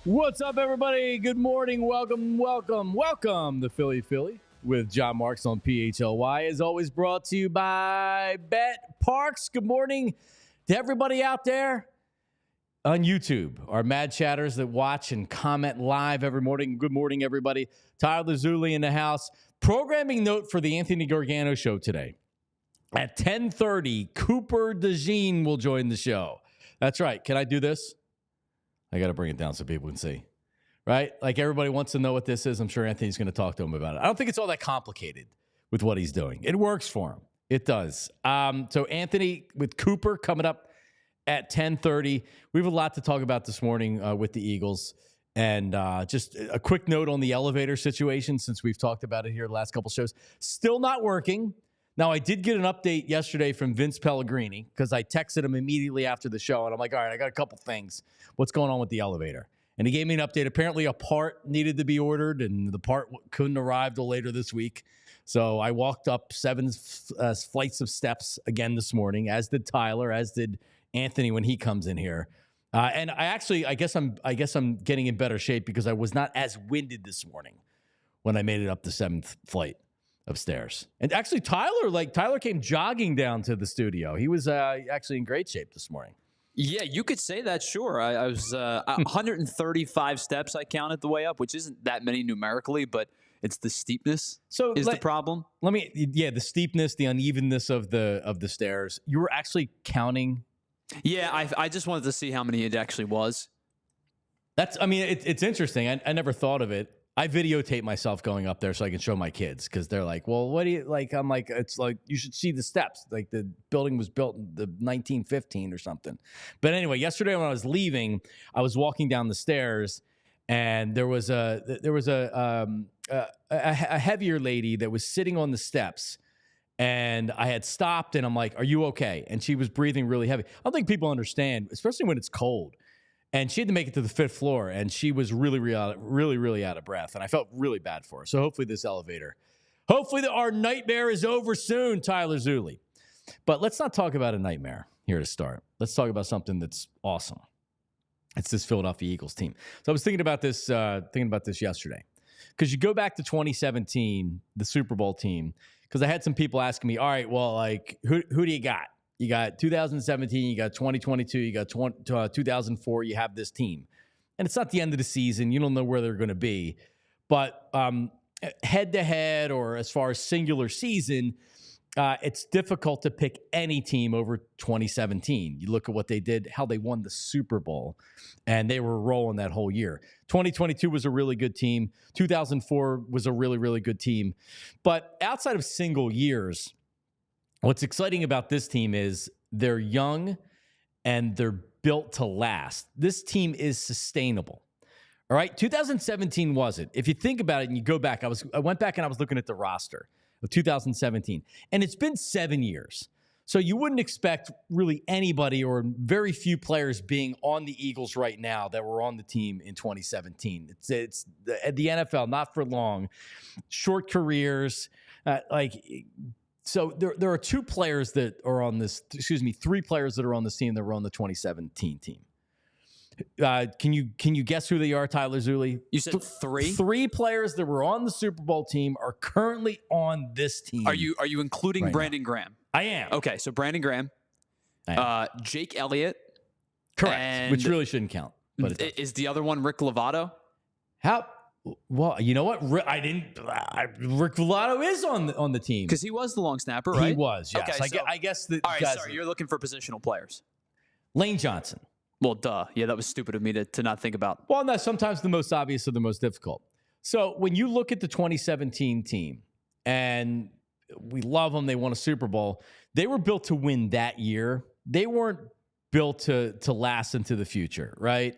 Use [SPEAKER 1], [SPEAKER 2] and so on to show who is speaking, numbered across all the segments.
[SPEAKER 1] What's up, everybody? Good morning. Welcome to Philly with Jon Marks on PHLY. As always, brought to you by Bet Parks. Good morning to everybody out there on YouTube, our mad chatters that watch and comment live every morning. Good morning, everybody. Tyler Zuli in the house. Programming note for the Anthony Gargano show today. At 10:30, Cooper DeJean will join the show. That's right. Can I do this? I got to bring it down so people can see, right? Like everybody wants to know what this is. I'm sure Anthony's going to talk to him about it. I don't think it's all that complicated with what he's doing. It works for him. It does. So Anthony with Cooper coming up at 10:30. We have a lot to talk about this morning with the Eagles. And just a quick note on the elevator situation, since we've talked about it here the last couple shows. Still not working. Now, I did get an update yesterday from Vince Pellegrini because I texted him immediately after the show, and I'm like, all right, I got a couple things. What's going on with the elevator? And he gave me an update. Apparently, a part needed to be ordered, and the part couldn't arrive till later this week. So I walked up 7 flights of steps again this morning, as did Tyler, as did Anthony when he comes in here. And I guess I'm getting in better shape because I was not as winded this morning when I made it up the 7th flight upstairs. And actually, Tyler came jogging down to the studio. He was actually in great shape this morning.
[SPEAKER 2] Yeah, you could say that, sure. I was 135 steps I counted the way up, which isn't that many numerically, but it's the steepness the problem.
[SPEAKER 1] The steepness, the unevenness of the stairs. You were actually counting?
[SPEAKER 2] Yeah, I just wanted to see how many it actually was.
[SPEAKER 1] It's interesting. I never thought of it. I videotape myself going up there so I can show my kids because they're like, well, what do you like? I'm like, it's like, you should see the steps. Like the building was built in the 1915 or something. But anyway, yesterday when I was leaving, I was walking down the stairs and there was a heavier lady that was sitting on the steps. And I had stopped and I'm like, are you okay? And she was breathing really heavy. I don't think people understand, especially when it's cold. And she had to make it to the 5th floor, and she was really out of breath. And I felt really bad for her. So hopefully our nightmare is over soon, Tyler Zuli. But let's not talk about a nightmare here to start. Let's talk about something that's awesome. It's this Philadelphia Eagles team. So I was thinking about this yesterday. Because you go back to 2017, the Super Bowl team, because I had some people asking me, all right, well, like, who do you got? You got 2017, you got 2022, you got 2004, you have this team. And it's not the end of the season. You don't know where they're going to be. But head-to-head or as far as singular season, it's difficult to pick any team over 2017. You look at what they did, how they won the Super Bowl, and they were rolling that whole year. 2022 was a really good team. 2004 was a really, really good team. But outside of single years, what's exciting about this team is they're young and they're built to last. This team is sustainable. All right, 2017 wasn't. If you think about it and you go back, I went back and I was looking at the roster of 2017, and it's been 7 years. So you wouldn't expect really anybody or very few players being on the Eagles right now that were on the team in 2017. It's the NFL, not for long, short careers, So there are 2 players that are on this, 3 players that are on this team that were on the 2017 team. Can you guess who they are, Tyler Zuli?
[SPEAKER 2] You said 3?
[SPEAKER 1] 3 players that were on the Super Bowl team are currently on this team.
[SPEAKER 2] Are you including
[SPEAKER 1] right
[SPEAKER 2] Brandon
[SPEAKER 1] now?
[SPEAKER 2] Graham?
[SPEAKER 1] I am.
[SPEAKER 2] Okay, so Brandon Graham, Jake Elliott.
[SPEAKER 1] Correct, which really shouldn't count. But
[SPEAKER 2] is the other one Rick Lovato?
[SPEAKER 1] How? Well, you know what? Rick Lovato is on the team
[SPEAKER 2] because he was the long snapper, right?
[SPEAKER 1] He was. Yes.
[SPEAKER 2] Okay,
[SPEAKER 1] I guess that.
[SPEAKER 2] All right, sorry, you're looking for positional players.
[SPEAKER 1] Lane Johnson.
[SPEAKER 2] Well, duh. Yeah, that was stupid of me to not think about.
[SPEAKER 1] Well, no, sometimes the most obvious are the most difficult. So when you look at the 2017 team, and we love them, they won a Super Bowl. They were built to win that year. They weren't built to last into the future, right?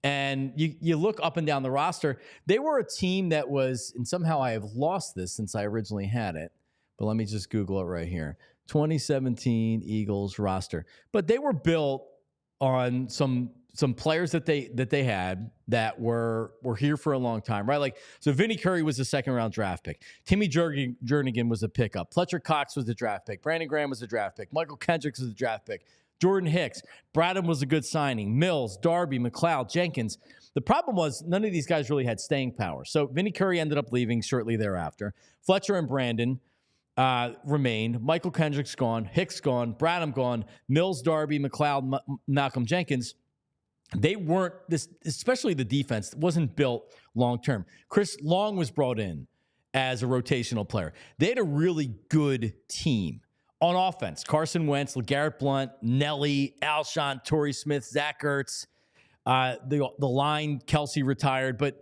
[SPEAKER 1] And you look up and down the roster, they were a team that was, and somehow I have lost this since I originally had it, but let me just Google it right here. 2017 Eagles roster. But they were built on some players that they had that were here for a long time, right? Like, so Vinny Curry was a second-round draft pick. Timmy Jernigan was a pickup. Fletcher Cox was a draft pick. Brandon Graham was a draft pick. Michael Kendricks was a draft pick. Jordan Hicks. Bradham was a good signing. Mills, Darby, McLeod, Jenkins. The problem was none of these guys really had staying power. So Vinny Curry ended up leaving shortly thereafter. Fletcher and Brandon remained. Michael Kendricks gone. Hicks gone. Bradham gone. Mills, Darby, McLeod, Malcolm Jenkins. They weren't, this, especially the defense, wasn't built long-term. Chris Long was brought in as a rotational player. They had a really good team. On offense, Carson Wentz, LeGarrette Blount, Nelly, Alshon, Torrey Smith, Zach Ertz, the line, Kelsey retired. But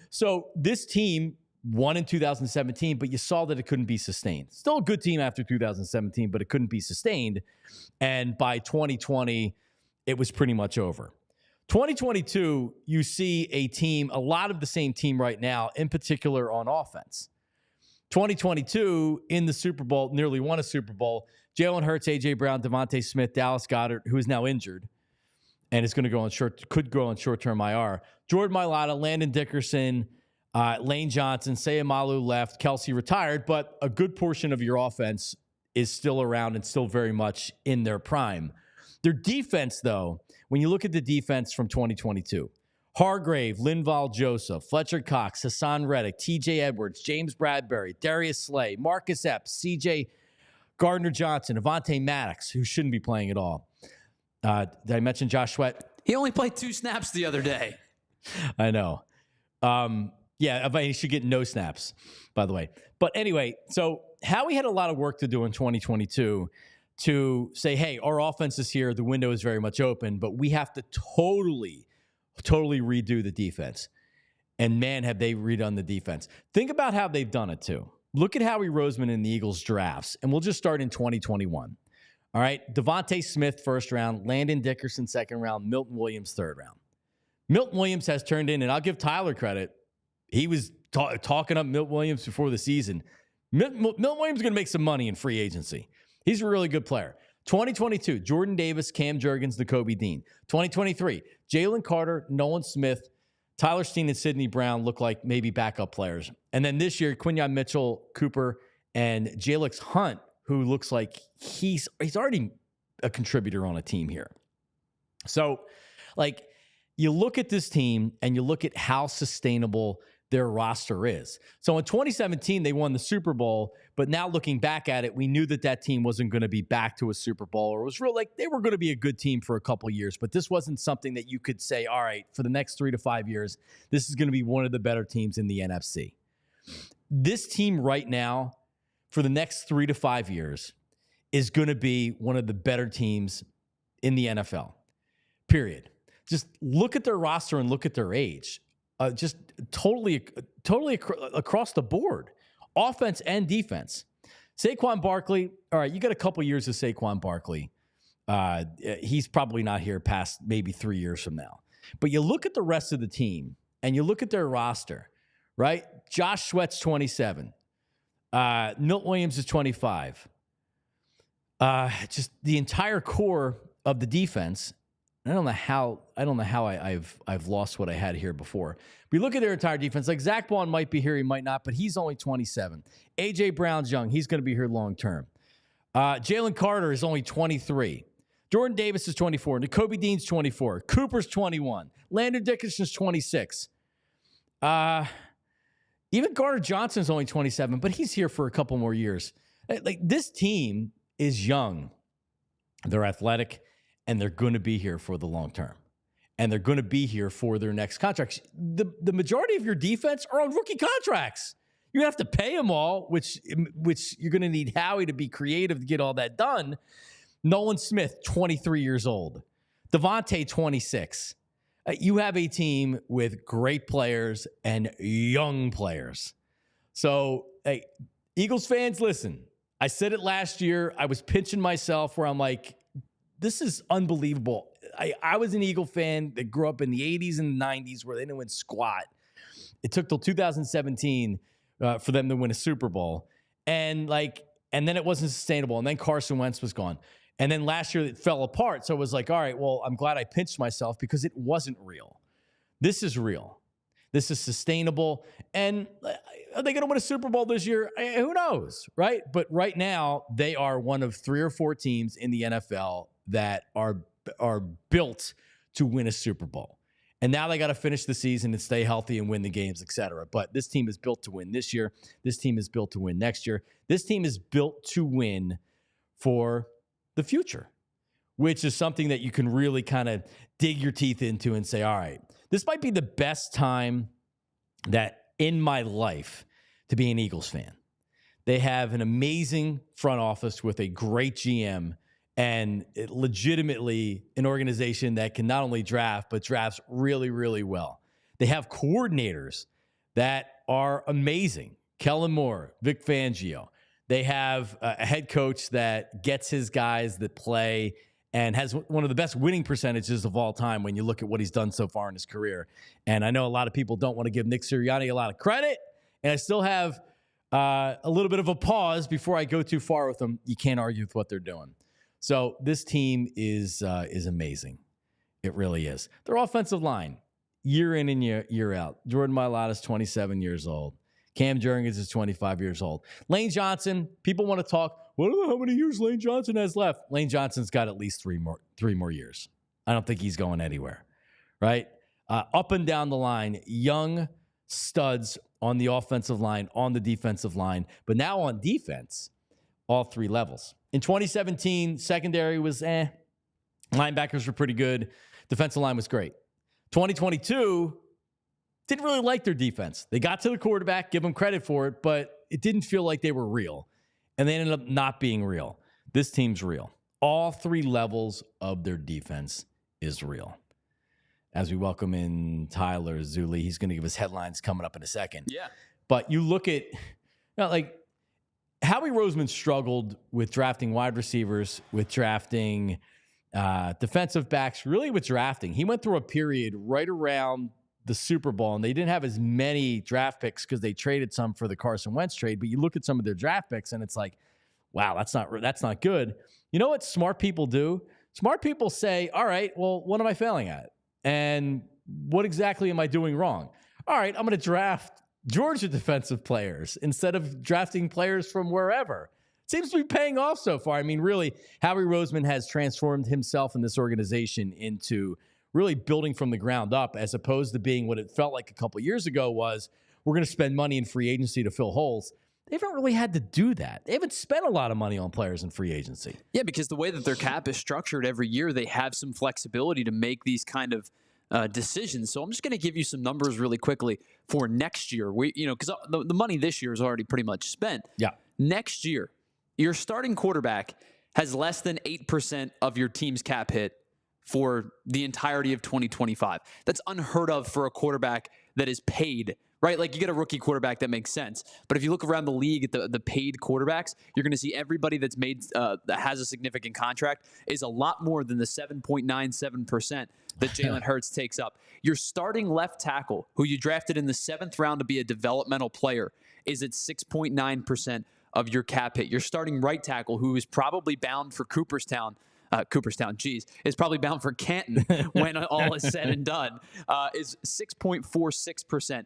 [SPEAKER 1] so this team won in 2017, but you saw that it couldn't be sustained. Still a good team after 2017, but it couldn't be sustained. And by 2020, it was pretty much over. 2022, you see a team, a lot of the same team right now, in particular on offense. 2022 in the Super Bowl, nearly won a Super Bowl. Jalen Hurts, A.J. Brown, Devontae Smith, Dallas Goedert, who is now injured and is going to go on could go on short-term IR. Jordan Mailata, Landon Dickerson, Lane Johnson, Sayamalu left, Kelsey retired, but a good portion of your offense is still around and still very much in their prime. Their defense, though, when you look at the defense from 2022, Hargrave, Linval Joseph, Fletcher Cox, Hassan Reddick, TJ Edwards, James Bradbury, Darius Slay, Marcus Epps, CJ Gardner-Johnson, Avonte Maddox, who shouldn't be playing at all. Did I mention Josh Sweat?
[SPEAKER 2] He only played 2 snaps the other day.
[SPEAKER 1] I know. Yeah, he should get no snaps, by the way. But anyway, so Howie had a lot of work to do in 2022 to say, hey, our offense is here. The window is very much open, but we have to totally redo the defense. And man, have they redone the defense. Think about how they've done it too. Look at Howie Roseman in the Eagles drafts, and we'll just start in 2021. All right, Devontae Smith, first round, Landon Dickerson, second round, Milton Williams, third round. Milton Williams has turned in, and I'll give Tyler credit. He was talking up Milton Williams before the season. Milton Williams is going to make some money in free agency. He's a really good player. 2022, Jordan Davis, Cam Jurgens, Nakobe Dean. 2023, Jalen Carter, Nolan Smith, Tyler Steen, and Sidney Brown look like maybe backup players. And then this year, Quinyon Mitchell, Cooper, and Jalix Hunt, who looks like he's already a contributor on a team here. So, you look at this team and you look at how sustainable their roster is. So in 2017, they won the Super Bowl, but now looking back at it, we knew that team wasn't going to be back to a Super Bowl, or it was real they were going to be a good team for a couple years, but this wasn't something that you could say, all right, for the next 3 to 5 years, this is going to be one of the better teams in the NFC. This team right now, for the next 3 to 5 years, is going to be one of the better teams in the NFL, period. Just look at their roster and look at their age. Just totally across the board, offense and defense. Saquon Barkley, all right, you got a couple years of Saquon Barkley. He's probably not here past maybe 3 years from now. But you look at the rest of the team and you look at their roster, right? Josh Sweat's 27. Milton Williams is 25. Just the entire core of the defense. I don't know how I've lost what I had here before. We look at their entire defense. Like Zack Baun might be here, he might not, but he's only 27. A.J. Brown's young. He's going to be here long term. Jalen Carter is only 23. Jordan Davis is 24. Nakobe Dean's 24. Cooper's 21. Landon Dickerson's 26. Even Gardner-Johnson's only 27, but he's here for a couple more years. This team is young. They're athletic. And they're going to be here for the long term. And they're going to be here for their next contracts. The majority of your defense are on rookie contracts. You have to pay them all, which you're going to need Howie to be creative to get all that done. Nolan Smith, 23 years old. Devontae, 26. You have a team with great players and young players. So, hey, Eagles fans, listen. I said it last year. I was pinching myself where I'm like, this is unbelievable. I was an Eagle fan that grew up in the 80s and 90s where they didn't win squat. It took till 2017 for them to win a Super Bowl. And then it wasn't sustainable. And then Carson Wentz was gone. And then last year it fell apart. So it was like, all right, well, I'm glad I pinched myself because it wasn't real. This is real. This is sustainable. And are they going to win a Super Bowl this year? Who knows, right? But right now, they are one of 3 or 4 teams in the NFL that are built to win a Super Bowl. And now they got to finish the season and stay healthy and win the games, et cetera. But this team is built to win this year. This team is built to win next year. This team is built to win for the future, which is something that you can really kind of dig your teeth into and say, all right, this might be the best time that in my life to be an Eagles fan. They have an amazing front office with a great GM and legitimately an organization that can not only draft, but drafts really, really well. They have coordinators that are amazing. Kellen Moore, Vic Fangio. They have a head coach that gets his guys that play and has one of the best winning percentages of all time when you look at what he's done so far in his career. And I know a lot of people don't want to give Nick Sirianni a lot of credit, and I still have a little bit of a pause before I go too far with them. You can't argue with what they're doing. So this team is amazing. It really is. Their offensive line, year in and year out. Jordan Mailata's 27 years old. Cam Jurgens is 25 years old. Lane Johnson, people want to talk, well, I don't know how many years Lane Johnson has left. Lane Johnson's got at least three more years. I don't think he's going anywhere, right? Up and down the line, young studs on the offensive line, on the defensive line, but now on defense, all 3 levels. In 2017, secondary was linebackers were pretty good. Defensive line was great. 2022, didn't really like their defense. They got to the quarterback, give them credit for it, but it didn't feel like they were real. And they ended up not being real. This team's real. All 3 levels of their defense is real. As we welcome in Tyler Zuli, he's going to give us headlines coming up in a second.
[SPEAKER 2] Yeah.
[SPEAKER 1] But you look at, like, Howie Roseman struggled with drafting wide receivers, with drafting defensive backs, really with drafting. He went through a period right around the Super Bowl, and they didn't have as many draft picks because they traded some for the Carson Wentz trade. But you look at some of their draft picks, and it's like, wow, that's not good. You know what smart people do? Smart people say, all right, well, what am I failing at? And what exactly am I doing wrong? All right, I'm going to draft Georgia defensive players instead of drafting players from wherever. It seems to be paying off so far. I mean, really, Howie Roseman has transformed himself and this organization into really building from the ground up, as opposed to being what it felt like a couple of years ago was, we're going to spend money in free agency to fill holes. They haven't really had to do that. They haven't spent a lot of money on players in free agency.
[SPEAKER 2] Yeah, because the way that their cap is structured every year, they have some flexibility to make these kind of decisions. So I'm just going to give you some numbers really quickly for next year. Because the money this year is already pretty much spent.
[SPEAKER 1] Yeah.
[SPEAKER 2] Next year, your starting quarterback has less than 8% of your team's cap hit for the entirety of 2025. That's unheard of for a quarterback that is paid, right? Like, you get a rookie quarterback, that makes sense. But if you look around the league at the paid quarterbacks, you're going to see everybody that's made that has a significant contract is a lot more than the 7.97% that Jalen Hurts takes up. Your starting left tackle, who you drafted in the 7th round to be a developmental player, is at 6.9% of your cap hit. Your starting right tackle, who is probably bound for Cooperstown, is probably bound for Canton when all is said and done, is 6.46%.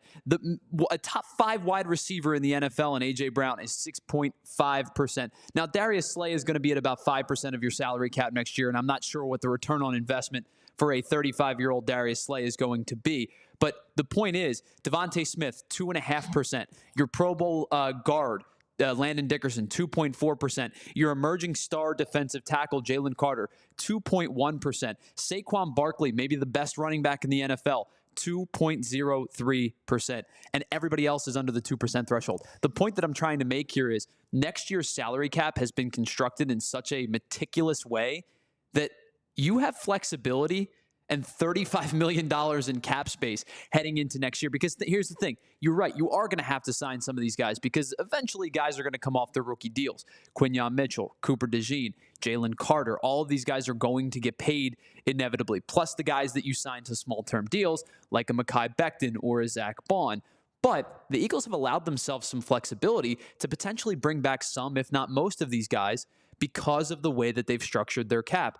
[SPEAKER 2] A top 5 wide receiver in the NFL, and A.J. Brown, is 6.5%. Now, Darius Slay is going to be at about 5% of your salary cap next year, and I'm not sure what the return on investment for a 35-year-old Darius Slay is going to be. But the point is, Devontae Smith, 2.5%. Your Pro Bowl guard, Landon Dickerson, 2.4%. Your emerging star defensive tackle, Jalen Carter, 2.1%. Saquon Barkley, maybe the best running back in the NFL, 2.03%. And everybody else is under the 2% threshold. The point that I'm trying to make here is next year's salary cap has been constructed in such a meticulous way that you have flexibility and $35 million in cap space heading into next year. Because here's the thing. You're right. You are going to have to sign some of these guys because eventually guys are going to come off their rookie deals. Quinyon Mitchell, Cooper DeJean. Jalen Carter. All of these guys are going to get paid inevitably, plus the guys that you sign to small-term deals like a Mekhi Becton or a Zack Baun. But the Eagles have allowed themselves some flexibility to potentially bring back some, if not most of these guys because of the way that they've structured their cap.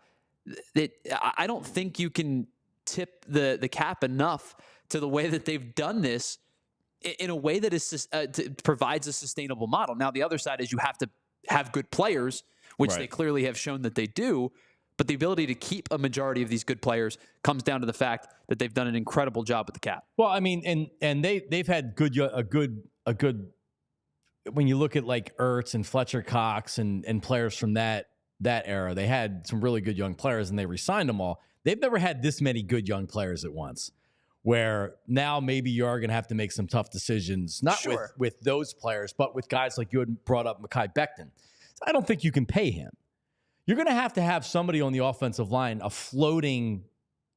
[SPEAKER 2] I don't think you can tip the cap enough to the way that they've done this in a way that is provides a sustainable model. Now, the other side is you have to have good players, which they clearly have shown that they do. But the ability to keep a majority of these good players comes down to the fact that they've done an incredible job with the cap.
[SPEAKER 1] Well, I mean, and they've had a good. When you look at like Ertz and Fletcher Cox and players from that era, they had some really good young players and they re-signed them all. They've never had this many good young players at once. Where now maybe you are going to have to make some tough decisions, not with those players, but with guys like you had brought up, Mekhi Becton. I don't think you can pay him. You're going to have somebody on the offensive line, a floating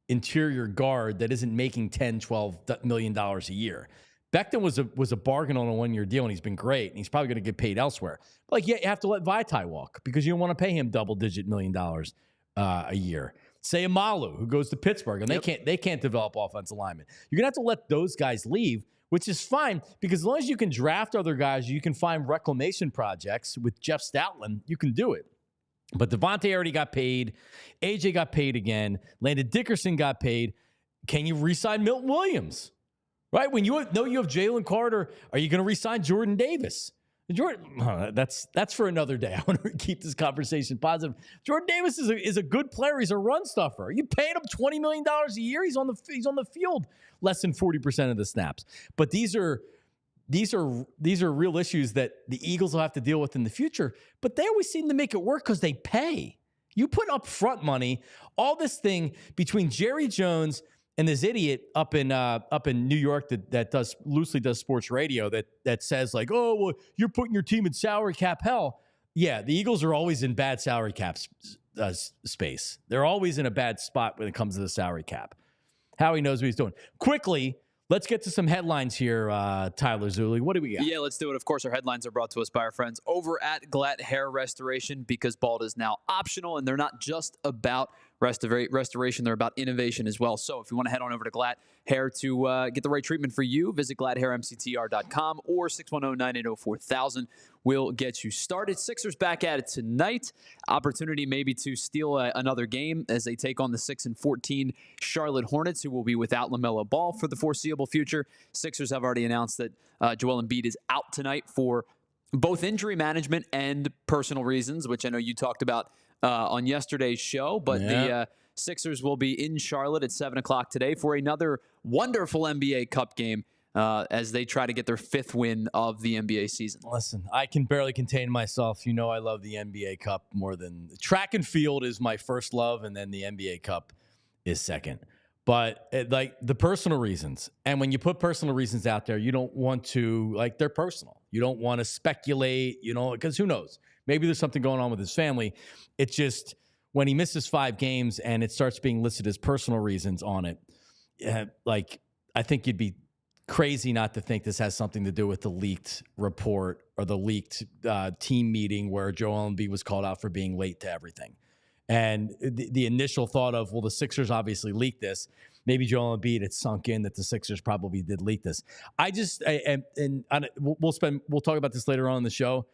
[SPEAKER 1] interior guard that isn't making $10, $12 million a year. Becton was a bargain on a one-year deal, and he's been great, and he's probably going to get paid elsewhere. But like, yeah, you have to let Vaitai walk because you don't want to pay him double-digit $1 million a year. Say Amalu, who goes to Pittsburgh, and they can't develop offensive linemen. You're going to have to let those guys leave, which is fine because as long as you can draft other guys, you can find reclamation projects with Jeff Stoutland, you can do it. But Devontae already got paid. AJ got paid again. Landon Dickerson got paid. Can you re-sign Milton Williams? Right? When you know you have Jalen Carter, are you going to re-sign Jordan Davis? Jordan, that's for another day. I want to keep this conversation positive. Jordan Davis is a good player. He's a run stuffer. You paying him $20 million a year. He's on the field less than 40% of the snaps. But these are real issues that the Eagles will have to deal with in the future. But they always seem to make it work because they pay. You put up front money. All this thing between Jerry Jones and this idiot up in New York that loosely does sports radio that says like, oh, well, you're putting your team in salary cap hell. Yeah, the Eagles are always in bad salary cap space. They're always in a bad spot when it comes to the salary cap. Howie knows what he's doing. Quickly, let's get to some headlines here, Tyler Zulli. What do we got?
[SPEAKER 2] Yeah, let's do it. Of course, our headlines are brought to us by our friends over at Glatt Hair Restoration because bald is now optional, and they're not just about restoration. They're about innovation as well. So if you want to head on over to Glatt Hair to get the right treatment for you, visit glatthairmctr.com or 610-980-4000 will get you started. Sixers back at it tonight. Opportunity maybe to steal another game as they take on the 6-14 Charlotte Hornets, who will be without LaMelo Ball for the foreseeable future. Sixers have already announced that Joel Embiid is out tonight for both injury management and personal reasons, which I know you talked about on yesterday's show, but the Sixers will be in Charlotte at 7 o'clock today for another wonderful NBA Cup game as they try to get their 5th win of the NBA season.
[SPEAKER 1] Listen, I can barely contain myself. You know I love the NBA Cup more than track and field is my first love, and then the NBA Cup is second. But like the personal reasons, and when you put personal reasons out there, you don't want to, like, they're personal. You don't want to speculate, because who knows? Maybe there's something going on with his family. It's just when he misses 5 games and it starts being listed as personal reasons on it, I think you'd be crazy not to think this has something to do with the leaked report or the leaked team meeting where Joel Embiid was called out for being late to everything. And the initial thought of, well, the Sixers obviously leaked this. Maybe Joel Embiid, it sunk in that the Sixers probably did leak this. We'll talk about this later on in the show.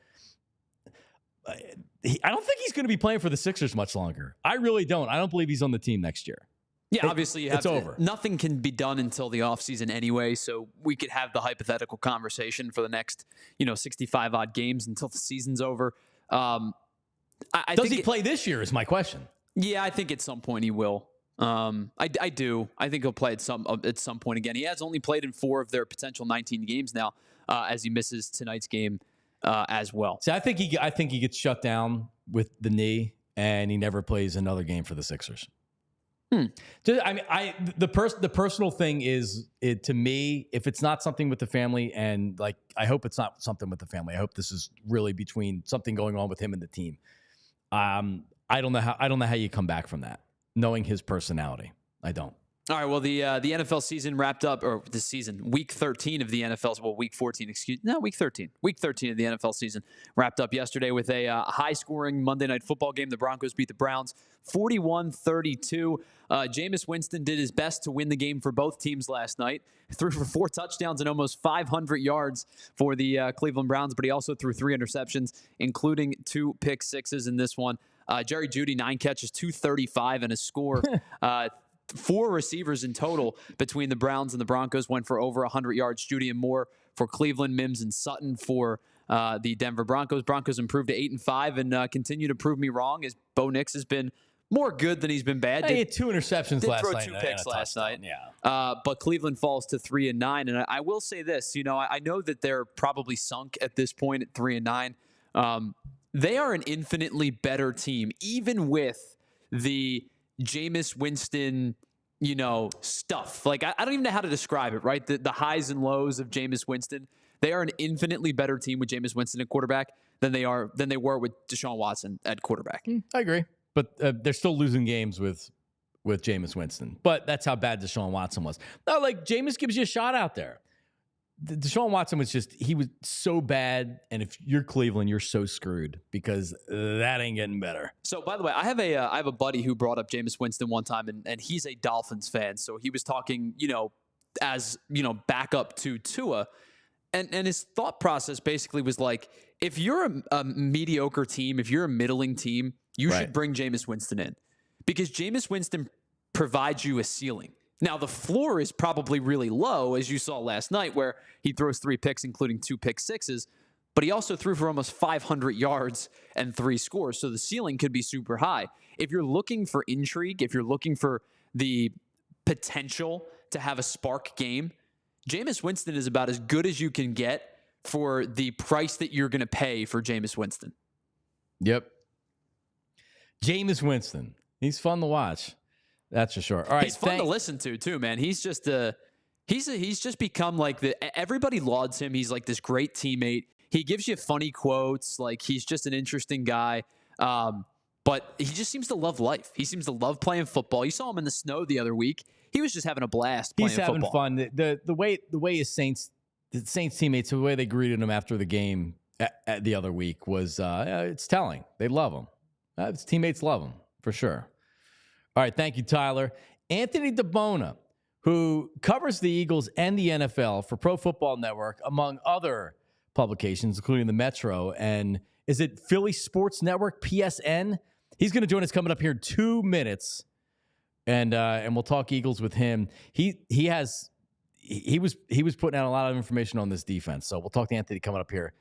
[SPEAKER 1] I don't think he's going to be playing for the Sixers much longer. I really don't. I don't believe he's on the team next year.
[SPEAKER 2] Yeah, obviously
[SPEAKER 1] it's over.
[SPEAKER 2] Nothing can be done until the offseason anyway, so we could have the hypothetical conversation for the next, 65 odd games until the season's over.
[SPEAKER 1] Does he play this year is my question.
[SPEAKER 2] Yeah, I think at some point he will. I do. I think he'll play at some point again. He has only played in 4 of their potential 19 games now, as he misses tonight's game as well.
[SPEAKER 1] See, I think he gets shut down with the knee, and he never plays another game for the Sixers. The personal thing is, to me, if it's not something with the family, and I hope it's not something with the family. I hope this is really between something going on with him and the team. I don't know how you come back from that, knowing his personality. I don't.
[SPEAKER 2] All right, well, the NFL season wrapped up, or this season, week 13 of the NFL, well, week 14, week 13. Week 13 of the NFL season wrapped up yesterday with a high-scoring Monday Night Football game. The Broncos beat the Browns 41-32. Jameis Winston did his best to win the game for both teams last night. Threw for 4 touchdowns and almost 500 yards for the Cleveland Browns, but he also threw 3 interceptions, including 2 pick sixes in this one. Jerry Jeudy, 9 catches, 235, and a score. 4 receivers in total between the Browns and the Broncos went for over 100 yards. Jeudy and Moore for Cleveland, Mims and Sutton for the Denver Broncos. Broncos improved to 8-5 and continue to prove me wrong as Bo Nix has been more good than he's been bad.
[SPEAKER 1] He had 2 interceptions last night.
[SPEAKER 2] Did throw 2 picks last night.
[SPEAKER 1] Yeah.
[SPEAKER 2] But Cleveland falls to 3-9. And I will say this, I know that they're probably sunk at this point at 3-9. They are an infinitely better team, even with the Jameis Winston, stuff. Like, I don't even know how to describe it, right? The highs and lows of Jameis Winston. They are an infinitely better team with Jameis Winston at quarterback than they were with Deshaun Watson at quarterback.
[SPEAKER 1] I agree. But they're still losing games with Jameis Winston. But that's how bad Deshaun Watson was. No, like, Jameis gives you a shot out there. Deshaun Watson he was so bad, and if you're Cleveland, you're so screwed because that ain't getting better.
[SPEAKER 2] So, by the way, I have a buddy who brought up Jameis Winston one time, and he's a Dolphins fan. So he was talking, as backup to Tua, and his thought process basically was like, if you're a mediocre team, if you're a middling team, you should bring Jameis Winston in because Jameis Winston provides you a ceiling. Now, the floor is probably really low, as you saw last night, where he throws 3 picks, including 2 pick sixes, but he also threw for almost 500 yards and 3 scores, so the ceiling could be super high. If you're looking for intrigue, if you're looking for the potential to have a spark game, Jameis Winston is about as good as you can get for the price that you're going to pay for Jameis Winston.
[SPEAKER 1] Yep. Jameis Winston. He's fun to watch. That's for sure. All right,
[SPEAKER 2] he's fun to listen to too, man. He's just he's just become like everybody lauds him. He's like this great teammate. He gives you funny quotes. Like, he's just an interesting guy. But he just seems to love life. He seems to love playing football. You saw him in the snow the other week. He was just having a blast playing football. He's having
[SPEAKER 1] fun. The way his Saints teammates, the way they greeted him after the game at the other week was it's telling. They love him. His teammates love him for sure. All right, thank you, Tyler. Anthony DiBona, who covers the Eagles and the NFL for Pro Football Network, among other publications, including the Metro, and is it Philly Sports Network, PSN? He's going to join us coming up here in 2 minutes, and we'll talk Eagles with him. He was putting out a lot of information on this defense, so we'll talk to Anthony coming up here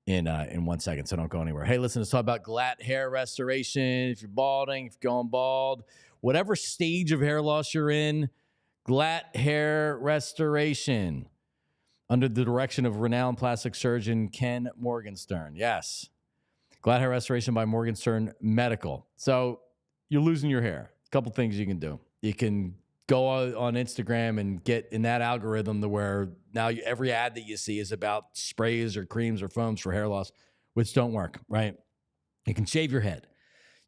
[SPEAKER 1] in 1 second, so don't go anywhere. Hey, listen, let's talk about glatt hair restoration. If you're balding, if you're going bald, whatever stage of hair loss you're in, glatt hair restoration under the direction of renowned plastic surgeon Ken Morgenstern. Yes, glatt hair restoration by Morgenstern Medical. So you're losing your hair. A couple things you can do. You can go on Instagram and get in that algorithm to where now every ad that you see is about sprays or creams or foams for hair loss, which don't work, right? You can shave your head.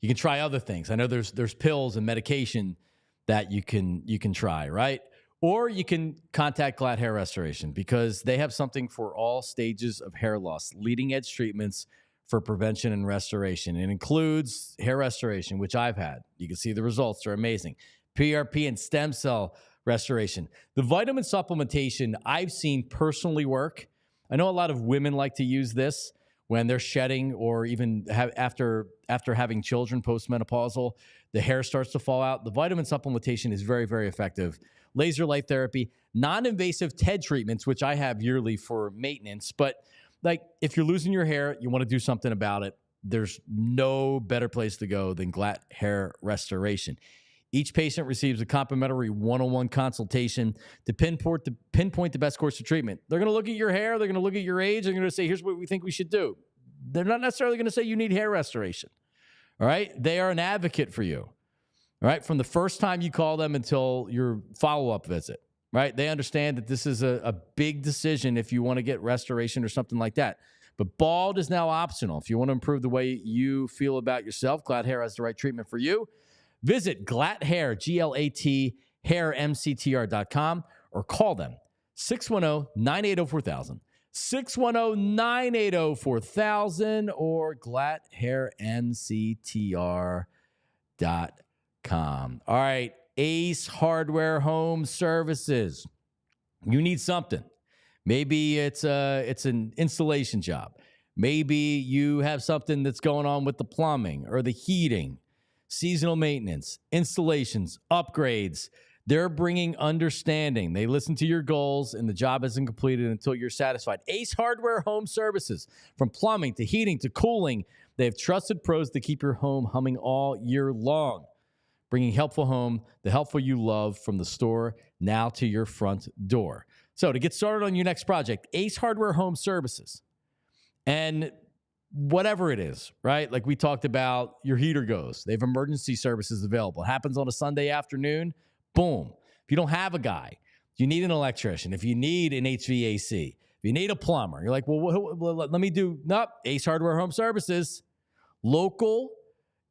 [SPEAKER 1] You can try other things. I know there's pills and medication that you can try, right? Or you can contact Glatt Hair Restoration because they have something for all stages of hair loss, leading edge treatments for prevention and restoration. It includes hair restoration, which I've had. You can see the results. They're amazing. PRP and stem cell restoration. The vitamin supplementation I've seen personally work. I know a lot of women like to use this when they're shedding or even after having children postmenopausal, the hair starts to fall out. The vitamin supplementation is very, very effective. Laser light therapy, non-invasive TED treatments, which I have yearly for maintenance. But like if you're losing your hair, you want to do something about it, there's no better place to go than Glatt Hair Restoration. Each patient receives a complimentary one-on-one consultation to pinpoint the best course of treatment. They're going to look at your hair. They're going to look at your age. They're going to say, here's what we think we should do. They're not necessarily going to say you need hair restoration. All right? They are an advocate for you. All right? From the first time you call them until your follow-up visit. Right? They understand that this is a big decision if you want to get restoration or something like that. But bald is now optional. If you want to improve the way you feel about yourself, Glatt Hair has the right treatment for you. Visit Glatt Hair, Glatt GlatHairMCTR.com or call them 610-980-4000. 610-980-4000 or GlatHairMCTR.com. All right, Ace Hardware Home Services. You need something. Maybe it's an installation job. Maybe you have something that's going on with the plumbing or the heating, seasonal maintenance, installations, upgrades. They're bringing understanding. They listen to your goals, and the job isn't completed until you're satisfied. Ace Hardware Home Services. From plumbing to heating to cooling, they have trusted pros to keep your home humming all year long. Bringing helpful home, the helpful you love, from the store now to your front door. So to get started on your next project, Ace Hardware Home Services. And whatever it is, right? Like we talked about, your heater goes. They have emergency services available. It happens on a Sunday afternoon. Boom. If you don't have a guy, you need an electrician. If you need an HVAC, if you need a plumber, you're like, well, let me do, nope, Ace Hardware Home Services. Local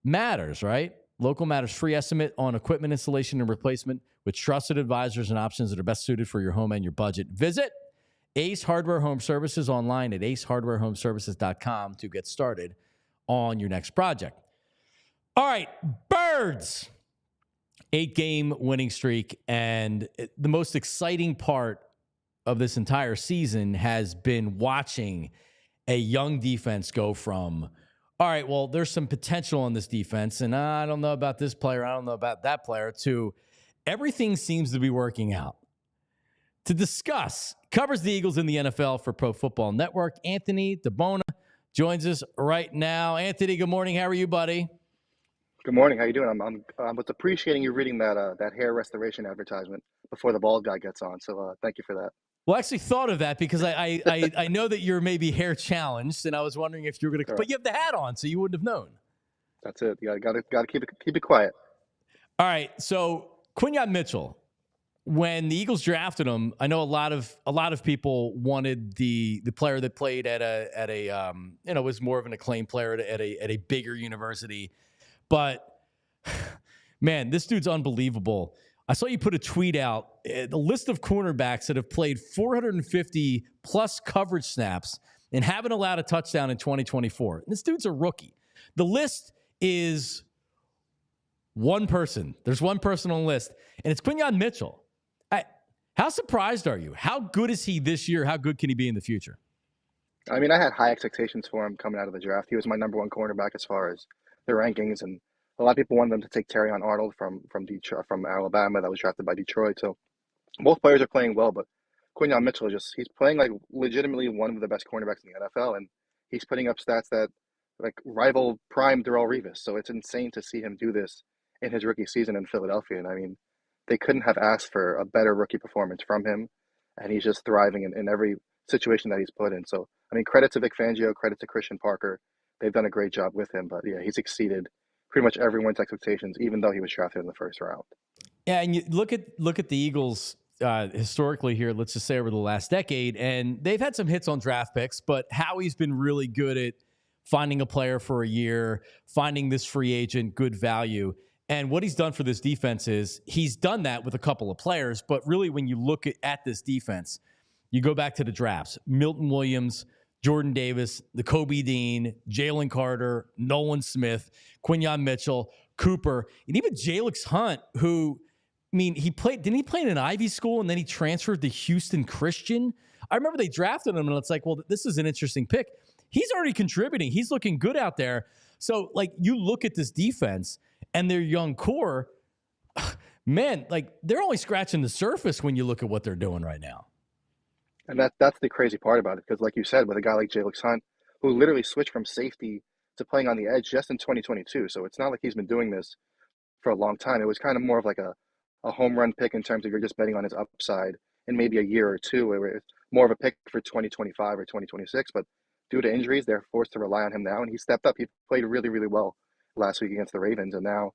[SPEAKER 1] matters, right? Local matters. Free estimate on equipment installation and replacement with trusted advisors and options that are best suited for your home and your budget. Visit Ace Hardware Home Services online at acehardwarehomeservices.com to get started on your next project. All right, Birds. 8-game winning streak. And the most exciting part of this entire season has been watching a young defense go from, all right, well, there's some potential on this defense, and I don't know about this player, I don't know about that player, to everything seems to be working out. To discuss, covers the Eagles in the NFL for Pro Football Network, Anthony DiBona joins us right now. Anthony, good morning. How are you, buddy?
[SPEAKER 3] Good morning. How you doing? I was appreciating you reading that hair restoration advertisement before the bald guy gets on. So thank you for that.
[SPEAKER 1] Well, I actually thought of that because I know that you're maybe hair challenged, and I was wondering if you were going to, but you have the hat on, so you wouldn't have known.
[SPEAKER 3] That's it. You gotta keep it quiet.
[SPEAKER 1] All right. So Quinyon Mitchell, when the Eagles drafted him, I know a lot of people wanted the player that played at a was more of an acclaimed player at a bigger university. But, man, this dude's unbelievable. I saw you put a tweet out, a list of cornerbacks that have played 450-plus coverage snaps and haven't allowed a touchdown in 2024. And this dude's a rookie. The list is one person. There's one person on the list, and it's Quinyon Mitchell. How surprised are you? How good is he this year? How good can he be in the future?
[SPEAKER 3] I mean, I had high expectations for him coming out of the draft. He was my number one cornerback as far as the rankings, and a lot of people wanted them to take Terrion Arnold from Alabama that was drafted by Detroit. So both players are playing well, but Quinyon Mitchell he's playing like legitimately one of the best cornerbacks in the NFL, and he's putting up stats that like rival prime Darrelle Revis. So it's insane to see him do this in his rookie season in Philadelphia. And I mean, they couldn't have asked for a better rookie performance from him, and he's just thriving in every situation that he's put in. So I mean, credit to Vic Fangio, credit to Christian Parker. They've done a great job with him, but yeah, he's exceeded pretty much everyone's expectations, even though he was drafted in the first round.
[SPEAKER 1] Yeah, and you look at the Eagles historically here, let's just say over the last decade, and they've had some hits on draft picks, but Howie's been really good at finding a player for a year, finding this free agent, good value. And what he's done for this defense is he's done that with a couple of players, but really when you look at this defense, you go back to the drafts, Milton Williams, Jordan Davis, the Kobe Dean, Jalen Carter, Nolan Smith, Quinyon Mitchell, Cooper, and even Jalix Hunt, who, I mean, didn't he play in an Ivy school and then he transferred to Houston Christian? I remember they drafted him and it's like, well, this is an interesting pick. He's already contributing. He's looking good out there. So, like, you look at this defense and their young core, man, like, they're only scratching the surface when you look at what they're doing right now.
[SPEAKER 3] And that's the crazy part about it, because like you said, with a guy like Jalix Hunt, who literally switched from safety to playing on the edge just in 2022. So it's not like he's been doing this for a long time. It was kind of more of like a home run pick in terms of you're just betting on his upside in maybe a year or two. Where it's more of a pick for 2025 or 2026. But due to injuries, they're forced to rely on him now. And he stepped up. He played really, really well last week against the Ravens. And now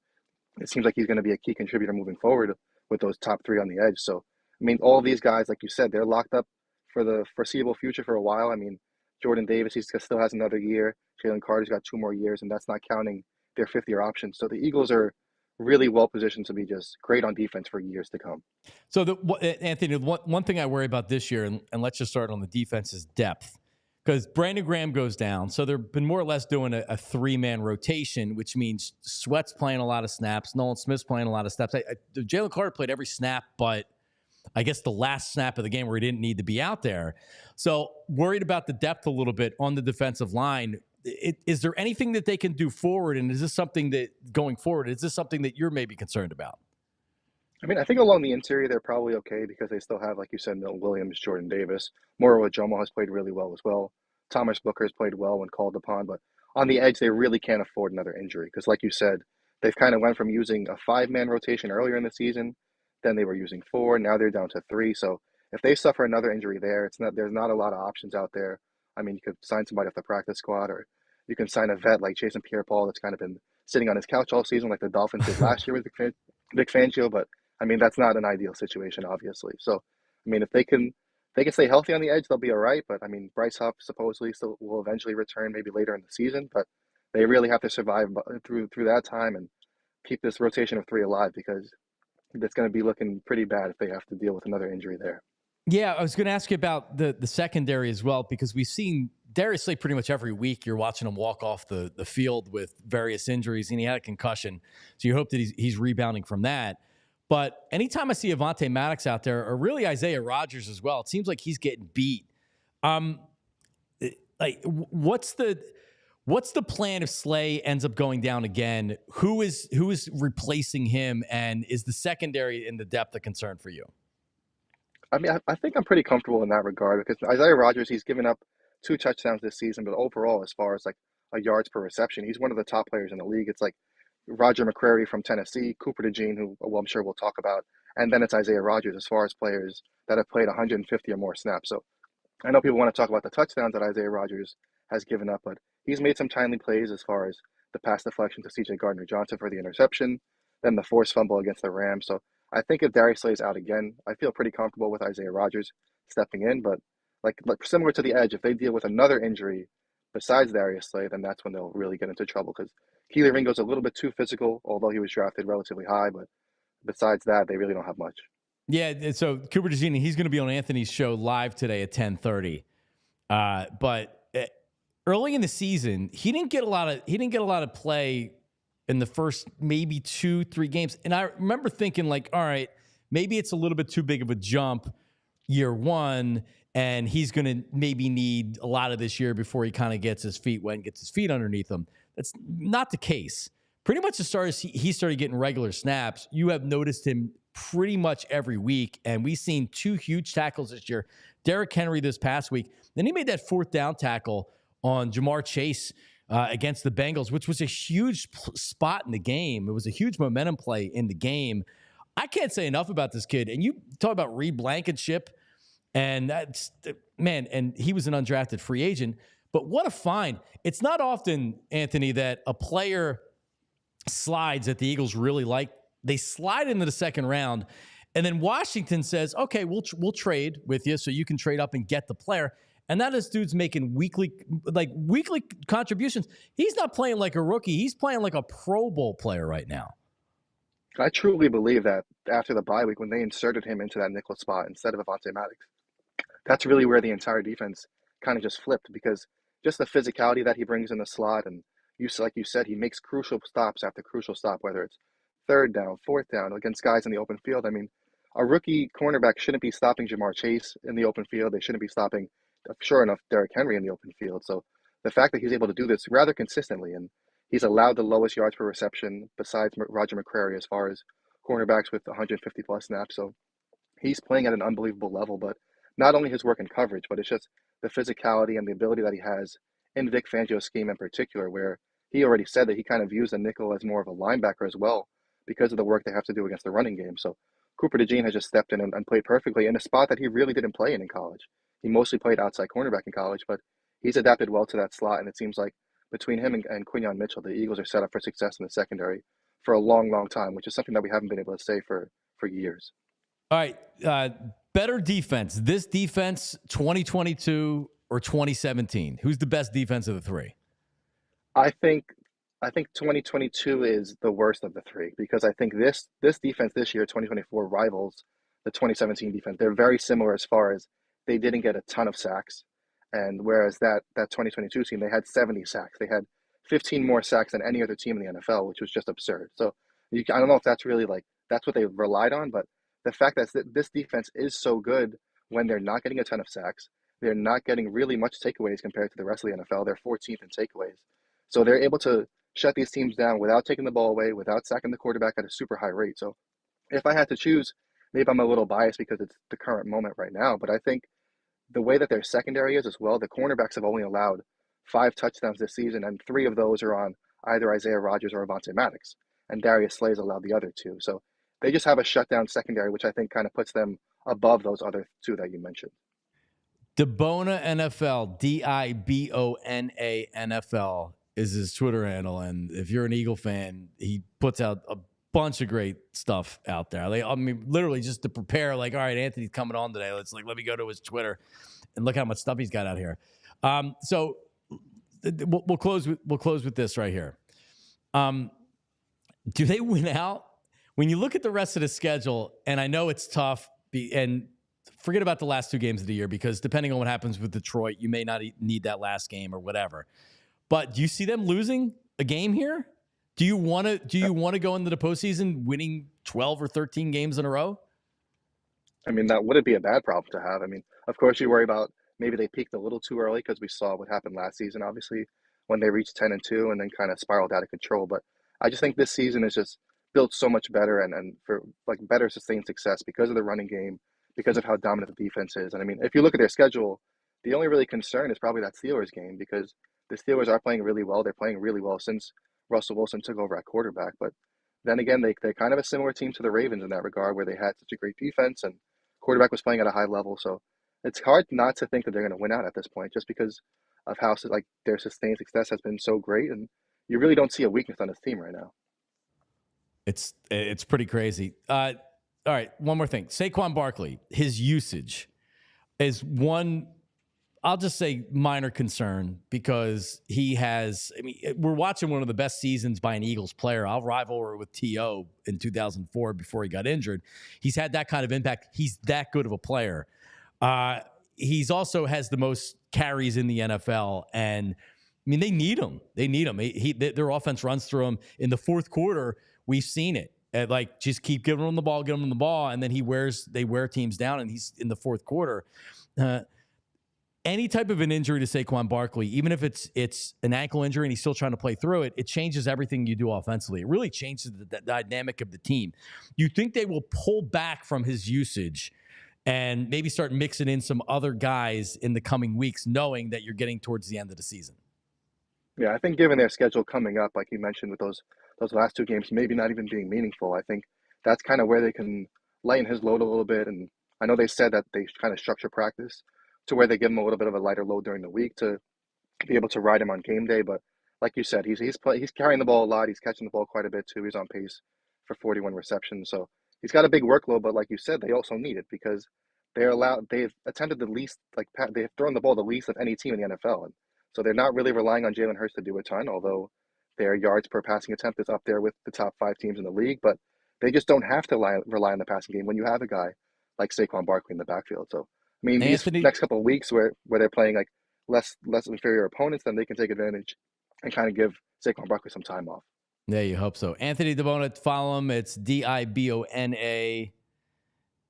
[SPEAKER 3] it seems like he's going to be a key contributor moving forward with those top three on the edge. So, I mean, all these guys, like you said, they're locked up for the foreseeable future for a while. I mean, Jordan Davis, he still has another year. Jalen Carter's got 2 more years, and that's not counting their 5th-year option. So the Eagles are really well positioned to be just great on defense for years to come.
[SPEAKER 1] So, Anthony, one thing I worry about this year, and let's just start on the defense, is depth. Because Brandon Graham goes down. So they've been more or less doing a three-man rotation, which means Sweat's playing a lot of snaps. Nolan Smith's playing a lot of snaps. Jalen Carter played every snap, but I guess the last snap of the game where he didn't need to be out there. So worried about the depth a little bit on the defensive line. Is there anything that they can do forward? And is this something that, going forward, is this something that you're maybe concerned about?
[SPEAKER 3] I mean, I think along the interior, they're probably okay because they still have, like you said, Milton Williams, Jordan Davis. Moro Ajomo has played really well as well. Thomas Booker has played well when called upon. But on the edge, they really can't afford another injury because, like you said, they've kind of went from using a five-man rotation earlier in the season. Then they were using four. Now they're down to three. So if they suffer another injury there, there's not a lot of options out there. I mean, you could sign somebody off the practice squad, or you can sign a vet like Jason Pierre-Paul that's kind of been sitting on his couch all season like the Dolphins did last year with Vic Fangio. But I mean, that's not an ideal situation, obviously. So, I mean, if they can stay healthy on the edge, they'll be all right. But I mean, Bryce Huff supposedly still will eventually return, maybe later in the season. But they really have to survive through that time and keep this rotation of three alive, because it's going to be looking pretty bad if they have to deal with another injury there.
[SPEAKER 1] Yeah, I was going to ask you about the secondary as well, because we've seen Darius Slay pretty much every week. You're watching him walk off the field with various injuries, and he had a concussion. So you hope that he's rebounding from that. But anytime I see Avonte Maddox out there, or really Isaiah Rodgers as well, it seems like he's getting beat. What's the plan if Slay ends up going down again? Who is replacing him, and is the secondary in the depth a concern for you?
[SPEAKER 3] I mean, I think I'm pretty comfortable in that regard because Isaiah Rodgers, he's given up 2 touchdowns this season, but overall, as far as like a yards per reception, he's one of the top players in the league. It's like Roger McCreary from Tennessee, Cooper DeJean, who I'm sure we'll talk about, and then it's Isaiah Rodgers as far as players that have played 150 or more snaps. So I know people want to talk about the touchdowns that Isaiah Rodgers has given up, but he's made some timely plays as far as the pass deflection to C.J. Gardner-Johnson for the interception, then the forced fumble against the Rams. So I think if Darius Slay is out again, I feel pretty comfortable with Isaiah Rodgers stepping in. But like similar to the edge, if they deal with another injury besides Darius Slay, then that's when they'll really get into trouble, because Keely Ringo's a little bit too physical, although he was drafted relatively high. But besides that, they really don't have much.
[SPEAKER 1] Yeah, so Cooper DeJean, he's going to be on Anthony's show live today at 10:30. But early in the season, he didn't get a lot of play in the first maybe 2-3 games. And I remember thinking, like, all right, maybe it's a little bit too big of a jump year one, and he's going to maybe need a lot of this year before he kind of gets his feet wet and gets his feet underneath him. That's not the case. Pretty much as far as he started getting regular snaps, you have noticed him pretty much every week, and we've seen 2 huge tackles this year. Derrick Henry this past week. Then he made that 4th down tackle on Jamar Chase against the Bengals, which was a huge spot in the game. It was a huge momentum play in the game. I can't say enough about this kid. And you talk about Reed Blankenship, and that's, man, and he was an undrafted free agent. But what a find. It's not often, Anthony, that a player slides that the Eagles really like. They slide into the second round, and then Washington says, okay, we'll trade with you so you can trade up and get the player. And that is dude's making weekly contributions. He's not playing like a rookie. He's playing like a Pro Bowl player right now.
[SPEAKER 3] I truly believe that after the bye week, when they inserted him into that nickel spot instead of Avonte Maddox, that's really where the entire defense kind of just flipped, because just the physicality that he brings in the slot, and like you said, he makes crucial stops after crucial stop, whether it's 3rd down, 4th down, against guys in the open field. I mean, a rookie cornerback shouldn't be stopping Jamar Chase in the open field. They shouldn't be stopping, sure enough, Derrick Henry in the open field. So the fact that he's able to do this rather consistently, and he's allowed the lowest yards per reception besides Roger McCreary as far as cornerbacks with 150 plus snaps. So he's playing at an unbelievable level. But not only his work in coverage, but it's just the physicality and the ability that he has in Vic Fangio's scheme in particular, where he already said that he kind of views the nickel as more of a linebacker as well, because of the work they have to do against the running game. So Cooper DeJean has just stepped in and played perfectly in a spot that he really didn't play in college. He mostly played outside cornerback in college, but he's adapted well to that slot. And it seems like between him and Quinyon Mitchell, the Eagles are set up for success in the secondary for a long, long time, which is something that we haven't been able to say for years.
[SPEAKER 1] All right. Better defense. This defense, 2022 or 2017? Who's the best defense of the 3?
[SPEAKER 3] I think I think 2022 is the worst of the three because I think this defense this year, 2024, rivals the 2017 defense. They're very similar as far as they didn't get a ton of sacks, and whereas that 2022 team, they had 70 sacks. They had 15 more sacks than any other team in the NFL, which was just absurd. So I don't know if that's really like that's what they relied on, but the fact that this defense is so good when they're not getting a ton of sacks, they're not getting really much takeaways compared to the rest of the NFL. They're 14th in takeaways, so they're able to shut these teams down without taking the ball away, without sacking the quarterback at a super high rate. So if I had to choose, maybe I'm a little biased because it's the current moment right now, but I think the way that their secondary is as well, the cornerbacks have only allowed 5 touchdowns this season, and 3 of those are on either Isaiah Rodgers or Avonte Maddox, and Darius Slay's allowed the other 2. So they just have a shutdown secondary, which I think kind of puts them above those other 2 that you mentioned.
[SPEAKER 1] DiBona NFL, DiBona NFL is his Twitter handle, and if you're an Eagle fan, he puts out a bunch of great stuff out there. I mean, literally just to prepare, like, all right, Anthony's coming on today. Let me go to his Twitter and look how much stuff he's got out here. So we'll close with this right here. Do they win out? When you look at the rest of the schedule, and I know it's tough, and forget about the last 2 games of the year because depending on what happens with Detroit, you may not need that last game or whatever. But do you see them losing a game here? Do you want to go into the postseason winning 12 or 13 games in a row?
[SPEAKER 3] I mean, that wouldn't be a bad problem to have. I mean, of course, you worry about maybe they peaked a little too early because we saw what happened last season, obviously, when they reached 10-2 and then kind of spiraled out of control. But I just think this season is just built so much better and for like better sustained success because of the running game, because of how dominant the defense is. And I mean, if you look at their schedule, the only really concern is probably that Steelers game because the Steelers are playing really well. They're playing really well since Russell Wilson took over at quarterback. But then again, they're kind of a similar team to the Ravens in that regard, where they had such a great defense and quarterback was playing at a high level. So it's hard not to think that they're going to win out at this point, just because of how like their sustained success has been so great, and you really don't see a weakness on this team right now.
[SPEAKER 1] It's pretty crazy. All right, one more thing. Saquon Barkley, his usage is one, I'll just say minor concern because he has, I mean, we're watching one of the best seasons by an Eagles player. I'll rival it with T.O. in 2004 before he got injured. He's had that kind of impact. He's that good of a player. He's also has the most carries in the NFL. And I mean, they need him. Their offense runs through him. In the fourth quarter, we've seen it. Like, just keep giving him the ball, and then they wear teams down, and he's in the fourth quarter. Any type of an injury to Saquon Barkley, even if it's an ankle injury and he's still trying to play through it, it changes everything you do offensively. It really changes the dynamic of the team. You think they will pull back from his usage and maybe start mixing in some other guys in the coming weeks, knowing that you're getting towards the end of the season?
[SPEAKER 3] Yeah, I think given their schedule coming up, like you mentioned with those last 2 games, maybe not even being meaningful, I think that's kind of where they can lighten his load a little bit. And I know they said that they kind of structure practice to where they give him a little bit of a lighter load during the week to be able to ride him on game day. But like you said, he's carrying the ball a lot. He's catching the ball quite a bit too. He's on pace for 41 receptions. So he's got a big workload. But like you said, they also need it because they've attempted the least, they've thrown the ball the least of any team in the NFL. And so they're not really relying on Jalen Hurts to do a ton, although their yards per passing attempt is up there with the top 5 teams in the league. But they just don't have to rely on the passing game when you have a guy like Saquon Barkley in the backfield. So I mean, these next couple of weeks where they're playing like less inferior opponents, then they can take advantage and kind of give Saquon Barkley some time off.
[SPEAKER 1] Yeah, you hope so. Anthony DiBona, follow him. It's DiBona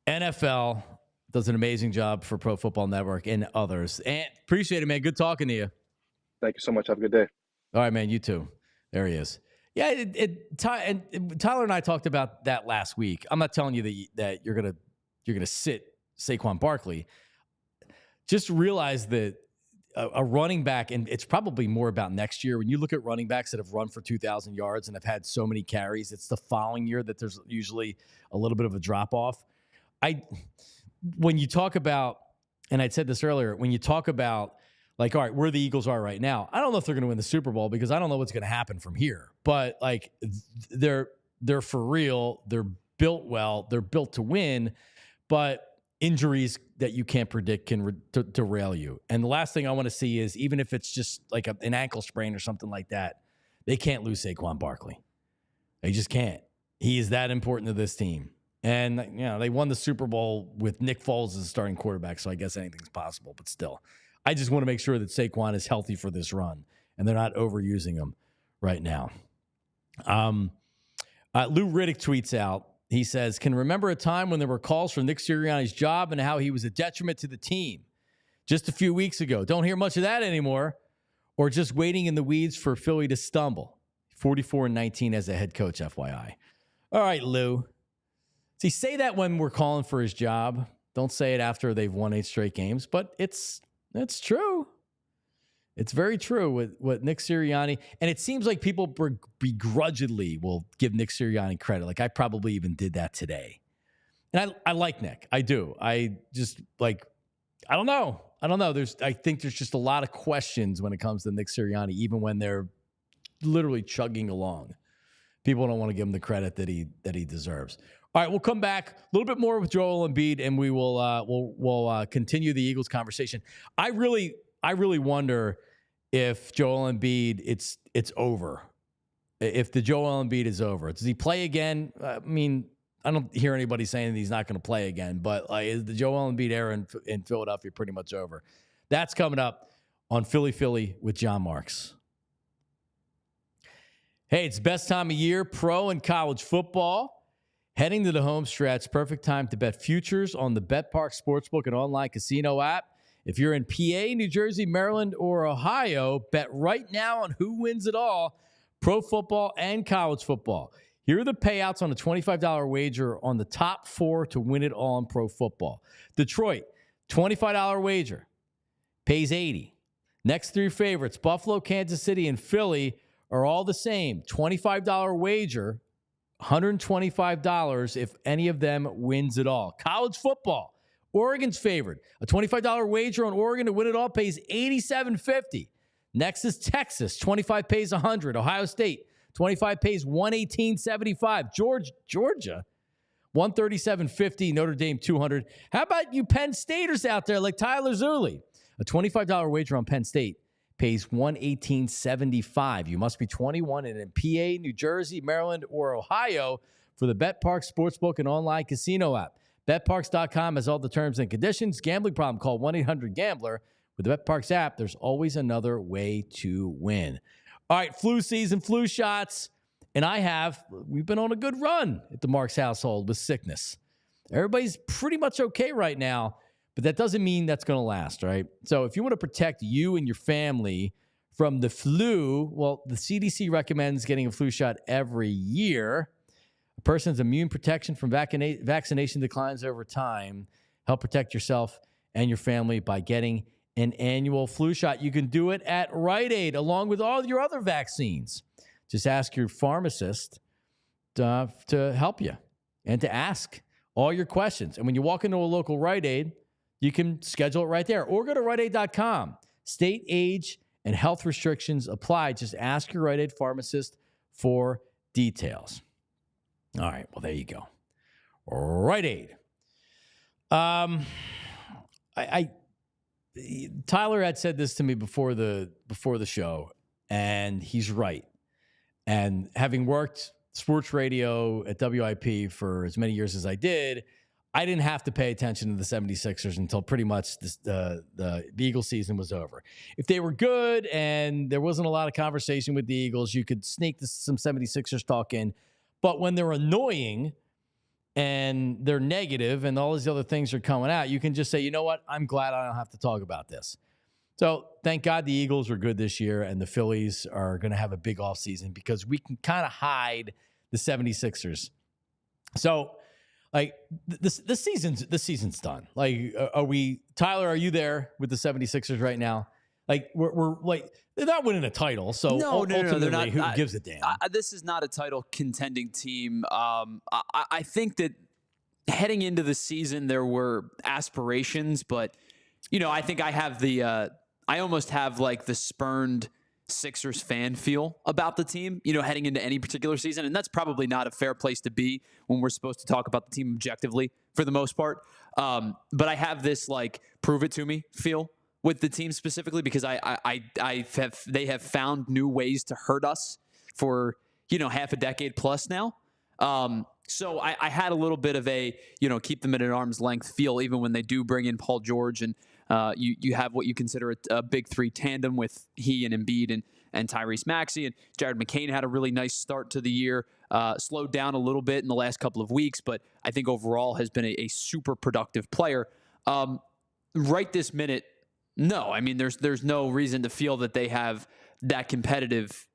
[SPEAKER 1] NFL. Does an amazing job for Pro Football Network and others. And appreciate it, man. Good talking to you.
[SPEAKER 3] Thank you so much. Have a good day.
[SPEAKER 1] All right, man. You too. There he is. Yeah, and Tyler and I talked about that last week. I'm not telling you that you're gonna sit Saquon Barkley. Just realize that a running back, and it's probably more about next year. When you look at running backs that have run for 2,000 yards and have had so many carries, it's the following year that there's usually a little bit of a drop off. When you talk about, and I said this earlier, when you talk about like, all right, where the Eagles are right now, I don't know if they're going to win the Super Bowl because I don't know what's going to happen from here. But like, they're for real. They're built well. They're built to win. But injuries that you can't predict can derail you. And the last thing I want to see is, even if it's just like an ankle sprain or something like that, They can't lose Saquon Barkley. They just can't. He is that important to this team. And, they won the Super Bowl with Nick Foles as a starting quarterback, so I guess anything's possible. But still, I just want to make sure that Saquon is healthy for this run, and they're not overusing him right now. Lou Riddick tweets out, he says, can remember a time when there were calls for Nick Sirianni's job and how he was a detriment to the team. Just a few weeks ago. Don't hear much of that anymore. Or just waiting in the weeds for Philly to stumble. 44-19 as a head coach, FYI. All right, Lou. See, say that when we're calling for his job. Don't say it after they've won 8 straight games. But it's true. It's very true with what Nick Sirianni. And it seems like people begrudgingly will give Nick Sirianni credit. Like, I probably even did that today. And I like Nick. I do. I just, like, I don't know. I think there's just a lot of questions when it comes to Nick Sirianni, even when they're literally chugging along. People don't want to give him the credit that he deserves. All right, we'll come back a little bit more with Joel Embiid, and we will we'll continue the Eagles conversation. I really wonder if Joel Embiid it's over. If the Joel Embiid is over, does he play again? I mean, I don't hear anybody saying that he's not going to play again, but is the Joel Embiid era in Philadelphia pretty much over? That's coming up on Philly with Jon Marks. Hey, it's best time of year, pro and college football. Heading to the home stretch, perfect time to bet futures on the BetParx Sportsbook and online casino app. If you're in PA, New Jersey, Maryland, or Ohio, bet right now on who wins it all, pro football and college football. Here are the payouts on a $25 wager on the top 4 to win it all in pro football. Detroit, $25 wager, pays $80. Next 3 favorites, Buffalo, Kansas City, and Philly, are all the same. $25 wager, $125 if any of them wins it all. College football, Oregon's favored. A $25 wager on Oregon to win it all pays $87.50. Next is Texas, 25 pays $100. Ohio State, 25 pays $118.75. Georgia, $137.50. Notre Dame, $200. How about you Penn Staters out there like Tyler Zurley? A $25 wager on Penn State pays $118.75. You must be 21 and in PA, New Jersey, Maryland, or Ohio for the BetParx Sportsbook and online casino app. BetParx.com has all the terms and conditions. Gambling problem, call 1-800-GAMBLER. With the BetParx app, there's always another way to win. All right, flu season, flu shots. And we've been on a good run at the Marks household with sickness. Everybody's pretty much okay right now, but that doesn't mean that's going to last, right? So if you want to protect you and your family from the flu, well, the CDC recommends getting a flu shot every year. A person's immune protection from vaccination declines over time. Help protect yourself and your family by getting an annual flu shot. You can do it at Rite Aid along with all your other vaccines. Just ask your pharmacist to help you and to ask all your questions. And when you walk into a local Rite Aid, you can schedule it right there. Or go to RiteAid.com. State, age, and health restrictions apply. Just ask your Rite Aid pharmacist for details. All right, well, there you go. Rite Aid. Tyler had said this to me before the show, and he's right. And having worked sports radio at WIP for as many years as I did, I didn't have to pay attention to the 76ers until pretty much the Eagle season was over. If they were good and there wasn't a lot of conversation with the Eagles, you could sneak some 76ers talk in. But when they're annoying and they're negative and all these other things are coming out, you can just say, you know what? I'm glad I don't have to talk about this. So thank God the Eagles were good this year and the Phillies are going to have a big offseason because we can kind of hide the 76ers. So, like, the season's done. Like, Tyler, are you there with the 76ers right now? Like, we're like, they're not winning a title. So
[SPEAKER 2] no, they're not.
[SPEAKER 1] Who gives a damn?
[SPEAKER 2] This is not a title contending team. I think that heading into the season, there were aspirations, but, I think I have I almost have like the spurned Sixers fan feel about the team, heading into any particular season. And that's probably not a fair place to be when we're supposed to talk about the team objectively for the most part. But I have this like prove it to me feel with the team specifically because they have found new ways to hurt us for half a decade plus now. So I had a little bit of a, keep them at an arm's length feel, even when they do bring in Paul George and you have what you consider a big three tandem with he and Embiid and Tyrese Maxey. And Jared McCain had a really nice start to the year, slowed down a little bit in the last couple of weeks, but I think overall has been a super productive player. Right this minute, no. I mean, there's no reason to feel that they have that competitive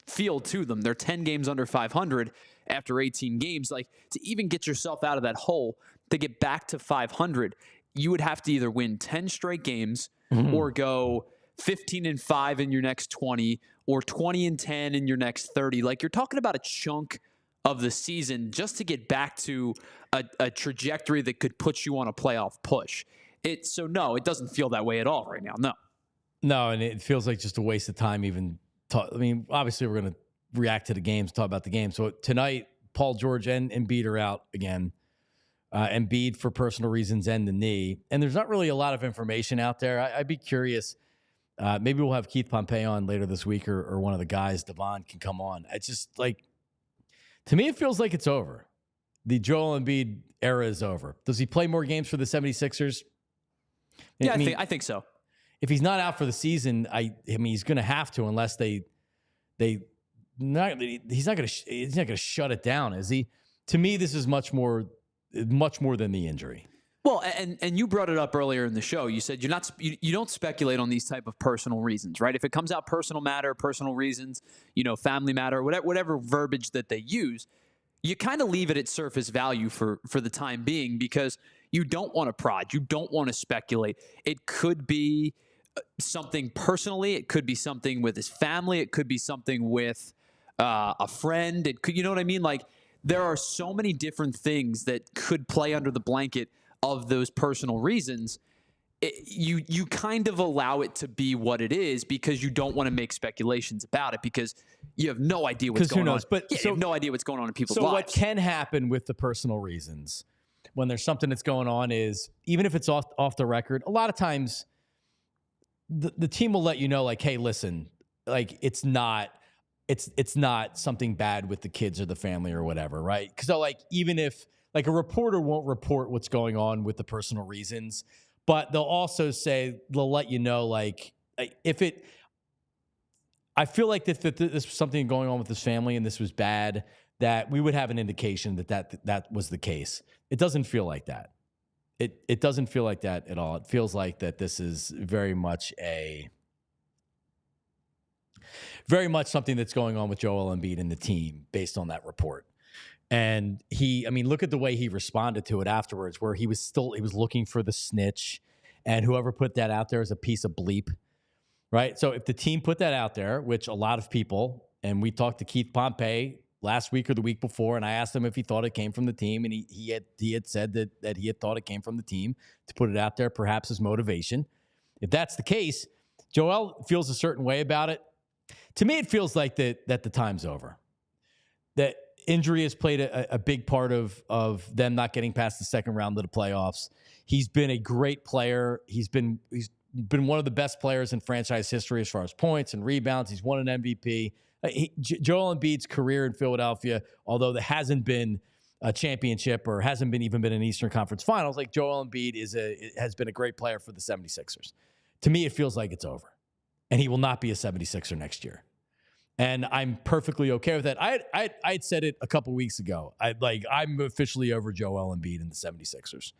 [SPEAKER 2] feel to them. They're 10 games under 500 after 18 games. Like, to even get yourself out of that hole, to get back to 500, you would have to either win 10 straight games or go 15-5 in your next 20 or 20-10 in your next 30. Like, you're talking about a chunk of the season just to get back to a trajectory that could put you on a playoff push. So no, it doesn't feel that way at all right now. No,
[SPEAKER 1] and it feels like just a waste of time even. I mean, obviously we're going to react to the games, talk about the game. So tonight, Paul George and Embiid are out again. Embiid for personal reasons and the knee. And there's not really a lot of information out there. I'd be curious. Maybe we'll have Keith Pompey on later this week or one of the guys, DiBona, can come on. It's just like, to me, it feels like it's over. The Joel Embiid era is over. Does he play more games for the 76ers?
[SPEAKER 2] Yeah, I think so.
[SPEAKER 1] If he's not out for the season, I mean, he's going to have to, unless he's not going to shut it down, is he? To me, this is much more than the injury.
[SPEAKER 2] Well, and you brought it up earlier in the show. You said you don't speculate on these type of personal reasons, right? If it comes out personal matter, personal reasons, family matter, whatever verbiage that they use, you kind of leave it at surface value for the time being, because you don't want to prod, you don't want to speculate. It could be something personally, it could be something with his family, it could be something with a friend. It could, you know what I mean? Like, there are so many different things that could play under the blanket of those personal reasons. You kind of allow it to be what it is, because you don't want to make speculations about it, because you have no idea what's going on. But you have no idea what's going on in people's lives.
[SPEAKER 1] So what can happen with the personal reasons when there's something that's going on is, even if it's off the record, a lot of times the team will let you know, like, hey, listen, like, it's not something bad with the kids or the family or whatever, right? Because like, even if, like, a reporter won't report what's going on with the personal reasons, but they'll also say, they'll let you know, like, if it, I feel like if this was something going on with his family and this was bad, that we would have an indication that was the case. It doesn't feel like that. It doesn't feel like that at all. It feels like that this is very much something that's going on with Joel Embiid and the team based on that report. And look at the way he responded to it afterwards, where he was looking for the snitch, and whoever put that out there is a piece of bleep, right? So if the team put that out there, which a lot of people, and we talked to Keith Pompey last week or the week before, and I asked him if he thought it came from the team, and he had said that he had thought it came from the team to put it out there, perhaps as motivation. If that's the case, Joel feels a certain way about it. To me, it feels like that the time's over. That injury has played a big part of them not getting past the second round of the playoffs. He's been a great player. He's been one of the best players in franchise history as far as points and rebounds. He's won an MVP. Joel Embiid's career in Philadelphia, although there hasn't been a championship or hasn't been an Eastern Conference Finals, like, Joel Embiid has been a great player for the 76ers. To me, it feels like it's over, and he will not be a 76er next year. And I'm perfectly okay with that. I'd said it a couple weeks ago. I'm officially over Joel Embiid and the 76ers.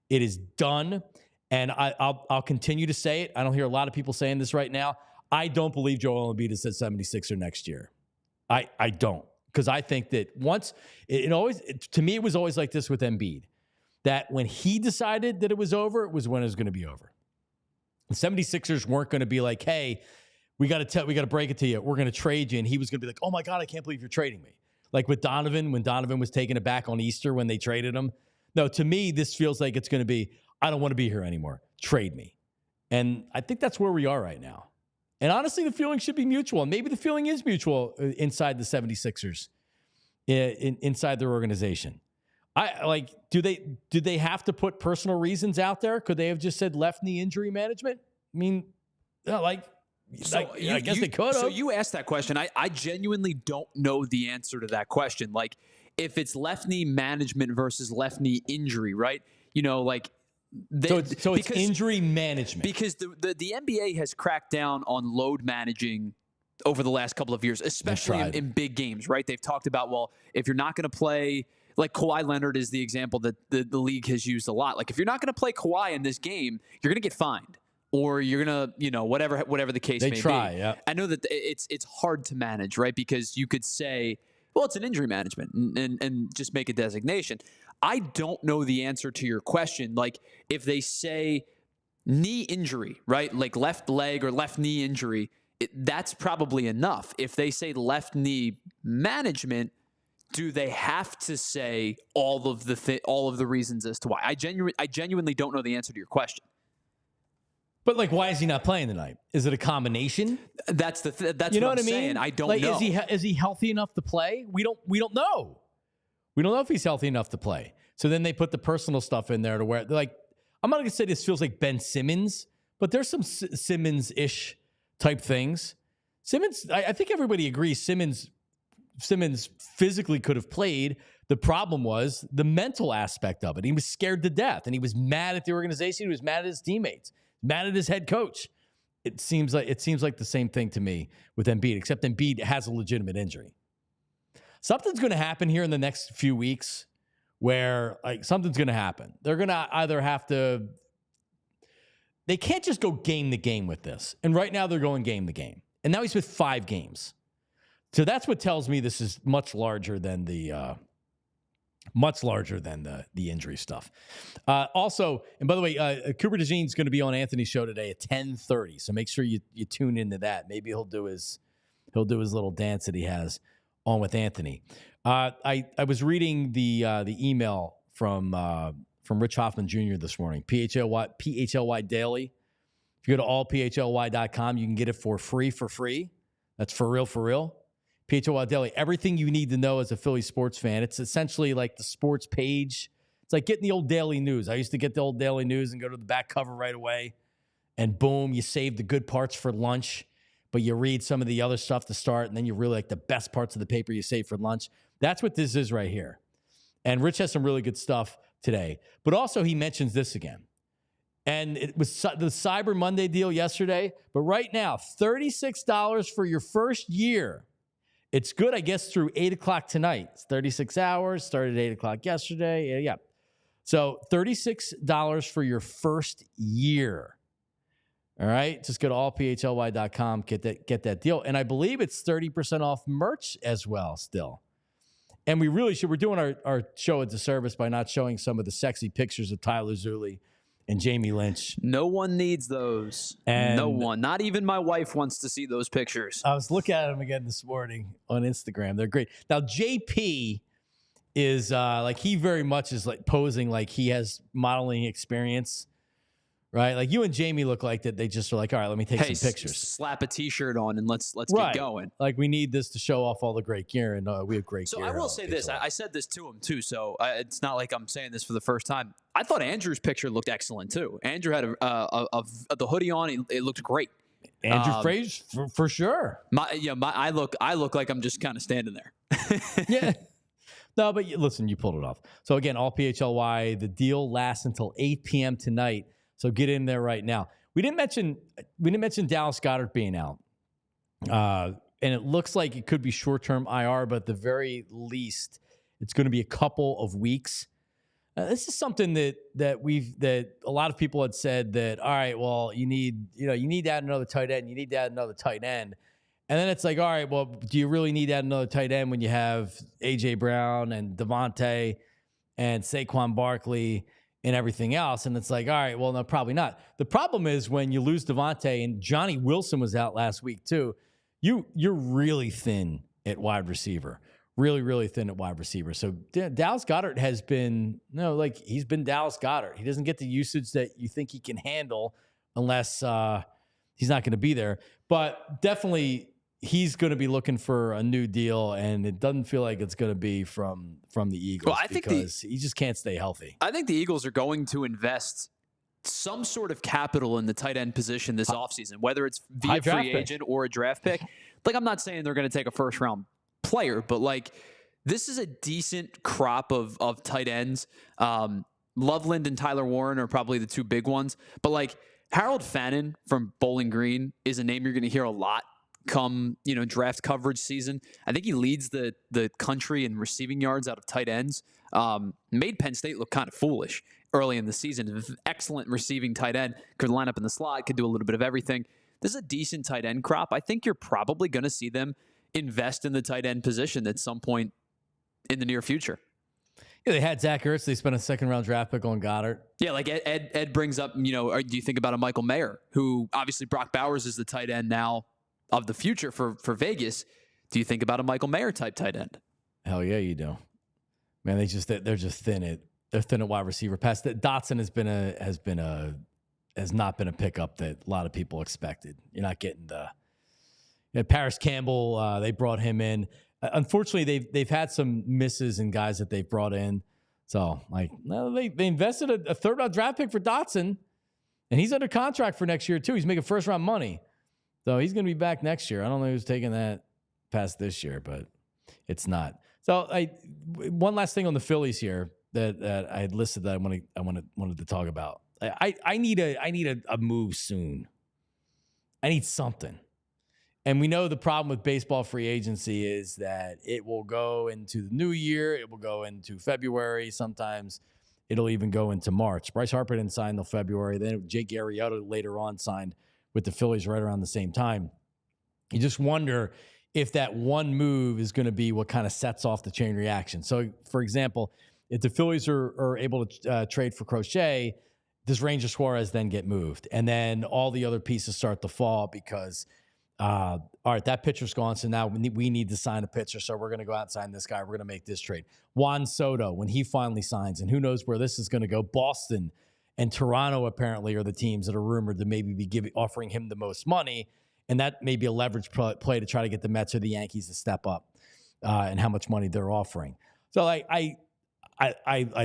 [SPEAKER 1] It is done, and I'll continue to say it. I don't hear a lot of people saying this right now. I don't believe Joel Embiid is a 76er next year. I don't, because I think that to me, it was always like this with Embiid, that when he decided that it was over, it was when it was going to be over. The 76ers weren't going to be like, hey, we got to break it to you, we're going to trade you. And he was going to be like, oh my God, I can't believe you're trading me. Like with Donovan, when Donovan was taking it back on Easter when they traded him. No, to me, this feels like it's going to be, I don't want to be here anymore. Trade me. And I think that's where we are right now. And honestly, the feeling should be mutual. And maybe the feeling is mutual inside the 76ers, inside their organization. Do they have to put personal reasons out there? Could they have just said left knee injury management? I mean,
[SPEAKER 2] So
[SPEAKER 1] I guess they could have.
[SPEAKER 2] So you asked that question. I genuinely don't know the answer to that question. Like, if it's left knee management versus left knee injury, right? You know, like.
[SPEAKER 1] So it's injury management.
[SPEAKER 2] Because the NBA has cracked down on load managing over the last couple of years, especially in big games, right? They've talked about, well, if you're not going to play, like Kawhi Leonard is the example that the league has used a lot. Like, if you're not going to play Kawhi in this game, you're going to get fined. Or you're gonna, whatever the case may be.
[SPEAKER 1] Yeah.
[SPEAKER 2] I know that it's hard to manage, right? Because you could say, well, it's an injury management and just make a designation. I don't know the answer to your question. Like, if they say knee injury, right? Like left leg or left knee injury, that's probably enough. If they say left knee management, do they have to say all of the reasons as to why? I genuinely don't know the answer to your question.
[SPEAKER 1] But like, why is he not playing tonight? Is it a combination?
[SPEAKER 2] That's that's
[SPEAKER 1] you know
[SPEAKER 2] what I'm
[SPEAKER 1] I mean?
[SPEAKER 2] saying. I don't
[SPEAKER 1] like,
[SPEAKER 2] know.
[SPEAKER 1] Is he healthy enough to play? We don't know. We don't know if he's healthy enough to play. So then they put the personal stuff in there to where, like, I'm not gonna say this feels like Ben Simmons, but there's some Simmons-ish type things. Simmons, I think everybody agrees Simmons physically could have played. The problem was the mental aspect of it. He was scared to death, and he was mad at the organization. He was mad at his teammates. Mad at his head coach. It seems like the same thing to me with Embiid, except Embiid has a legitimate injury. Something's going to happen here in the next few weeks where something's going to happen. They're going to either have to. They can't just go game to game with this. And right now they're going game to game. And now he's with 5 games. So that's what tells me this is much larger than the injury stuff. Also, and by the way, Cooper DeJean's going to be on Anthony's show today at 10:30. So make sure you tune into that. Maybe he'll do his little dance that he has on with Anthony. I was reading the email from Rich Hoffman Jr. this morning. PHLY Daily. If you go to allphly.com, you can get it for free. That's for real. PHLY Daily, everything you need to know as a Philly sports fan. It's essentially like the sports page. It's like getting the old daily news. I used to get the old daily news and go to the back cover right away. And boom, you save the good parts for lunch, but you read some of the other stuff to start, and then you really like the best parts of the paper you save for lunch. That's what this is right here. And Rich has some really good stuff today. But also he mentions this again. And it was the Cyber Monday deal yesterday. But right now, $36 for your first year. It's good, I guess, through 8 o'clock tonight. It's 36 hours, started at 8 o'clock yesterday. Yeah. So $36 for your first year. All right? Just go to allphly.com, get that deal. And I believe it's 30% off merch as well still. And we really should. We're doing our show a disservice by not showing some of the sexy pictures of Tyler Zulli and Jamie Lynch.
[SPEAKER 2] No one needs those. And no one. Not even my wife wants to see those pictures.
[SPEAKER 1] I was looking at them again this morning on Instagram. They're great. Now, JP is he very much is like posing like he has modeling experience, right? Like you and Jamie look like that. They just are like, all right, let me take some pictures.
[SPEAKER 2] Slap a T-shirt on and let's
[SPEAKER 1] right.
[SPEAKER 2] get going.
[SPEAKER 1] Like we need this to show off all the great gear, and we have great gear.
[SPEAKER 2] So I will say this. I said this to him too, so it's not like I'm saying this for the first time. I thought Andrew's picture looked excellent too. Andrew had the hoodie on. It looked great.
[SPEAKER 1] Andrew Frazier for sure.
[SPEAKER 2] I look like I'm just kind of standing there.
[SPEAKER 1] Yeah. No, but listen, you pulled it off. So again, all PHLY. The deal lasts until 8 p.m. tonight. So get in there right now. We didn't mention Dallas Goedert being out, and it looks like it could be short-term IR, but at the very least, it's going to be a couple of weeks. This is something that a lot of people had said that, all right, well, you need to add another tight end. You need to add another tight end. And then it's like, all right, well, do you really need to add another tight end when you have A.J. Brown and Devontae and Saquon Barkley and everything else? And it's like, all right, well, no, probably not. The problem is when you lose Devontae and Johnny Wilson was out last week too, you're really thin at wide receiver. Really, really thin at wide receiver. So Dallas Goedert has been, he's been Dallas Goedert. He doesn't get the usage that you think he can handle unless he's not going to be there. But definitely he's going to be looking for a new deal, and it doesn't feel like it's going to be from the Eagles.
[SPEAKER 2] Well, I think
[SPEAKER 1] because he just can't stay healthy.
[SPEAKER 2] I think the Eagles are going to invest some sort of capital in the tight end position this offseason, whether it's
[SPEAKER 1] High
[SPEAKER 2] via
[SPEAKER 1] draft
[SPEAKER 2] free
[SPEAKER 1] pick.
[SPEAKER 2] agent or a draft pick. Like, I'm not saying they're going to take a first round player, but like, this is a decent crop of tight ends. Loveland and Tyler Warren are probably the two big ones, but like Harold Fannin from Bowling Green is a name you're going to hear a lot come, draft coverage season. I think he leads the country in receiving yards out of tight ends. Made Penn State look kind of foolish early in the season. Excellent receiving tight end, could line up in the slot, could do a little bit of everything. This is a decent tight end crop. I think you're probably going to see them invest in the tight end position at some point in the near future.
[SPEAKER 1] Yeah, they had Zach Ertz. They spent a second-round draft pick on Goedert.
[SPEAKER 2] Yeah, like Ed brings up, do you think about a Michael Mayer, who obviously Brock Bowers is the tight end now of the future for Vegas. Do you think about a Michael Mayer type tight end?
[SPEAKER 1] Hell yeah, you do. Man, they're just thin at wide receiver. Past that, Dotson has not been a pickup that a lot of people expected. You're not getting Paris Campbell. They brought him in. Unfortunately, they've had some misses in guys that they've brought in. So, they invested a third-round draft pick for Dotson, and he's under contract for next year, too. He's making first-round money. So, he's going to be back next year. I don't know who's taking that past this year, but it's not. So, one last thing on the Phillies here that I had listed that I wanted to talk about. I need a move soon. I need something. And we know the problem with baseball free agency is that it will go into the new year. It will go into February. Sometimes it'll even go into March. Bryce Harper didn't sign until February. Then Jake Arrieta later on signed with the Phillies right around the same time. You just wonder if that one move is going to be what kind of sets off the chain reaction. So, for example, if the Phillies are able to trade for Crochet, does Ranger Suarez then get moved? And then all the other pieces start to fall because – all right, that pitcher's gone, so now we need to sign a pitcher, so we're going to go out and sign this guy. We're going to make this trade. Juan Soto, when he finally signs, and who knows where this is going to go. Boston and Toronto apparently are the teams that are rumored to maybe be offering him the most money, and that may be a leverage play to try to get the Mets or the Yankees to step up and how much money they're offering. So I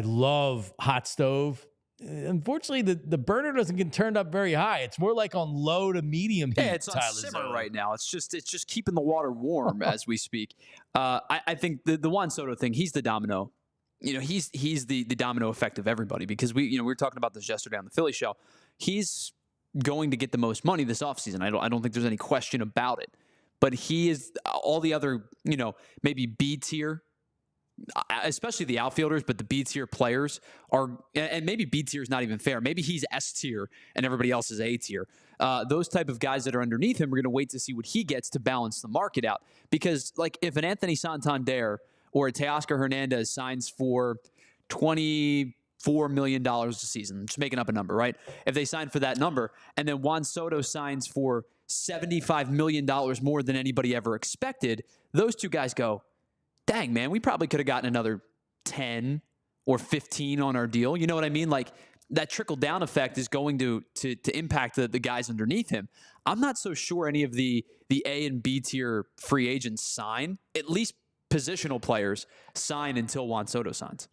[SPEAKER 1] love Hot Stove. Unfortunately, the burner doesn't get turned up very high. It's more like on low to medium heat.
[SPEAKER 2] Yeah, it's on simmer right now. It's just keeping the water warm as we speak. I think the Juan Soto thing, he's the domino. He's the domino effect of everybody because we were talking about this yesterday on the Philly show. He's going to get the most money this offseason. I don't think there's any question about it. But he is all the other, maybe B tier, especially the outfielders, but the B tier players are, and maybe B tier is not even fair. Maybe he's S tier and everybody else is A tier. Those type of guys that are underneath him, we're going to wait to see what he gets to balance the market out. Because like if an Anthony Santander or a Teoscar Hernandez signs for $24 million a season, just making up a number, right? If they sign for that number, and then Juan Soto signs for $75 million more than anybody ever expected, those two guys go, dang, man, we probably could have gotten another 10 or 15 on our deal. You know what I mean? Like that trickle-down effect is going to impact the guys underneath him. I'm not so sure any of the A and B tier free agents sign, at least positional players sign until Juan Soto signs.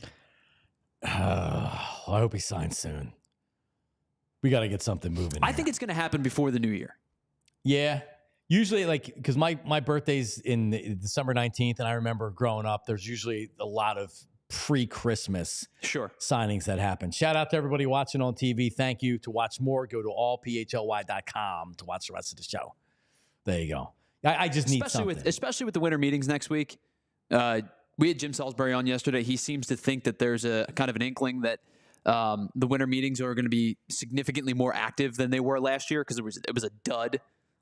[SPEAKER 1] I hope he signs soon. We got to get something moving.
[SPEAKER 2] I think it's going to happen before the new year.
[SPEAKER 1] Yeah. Usually, because my birthday's in December 19th, and I remember growing up, there's usually a lot of pre-Christmas signings that happen. Shout out to everybody watching on TV. Thank you. To watch more, go to allphly.com to watch the rest of the show. There you go. I just need something.
[SPEAKER 2] Especially with the winter meetings next week. We had Jim Salisbury on yesterday. He seems to think that there's a kind of an inkling that the winter meetings are going to be significantly more active than they were last year because it was a dud.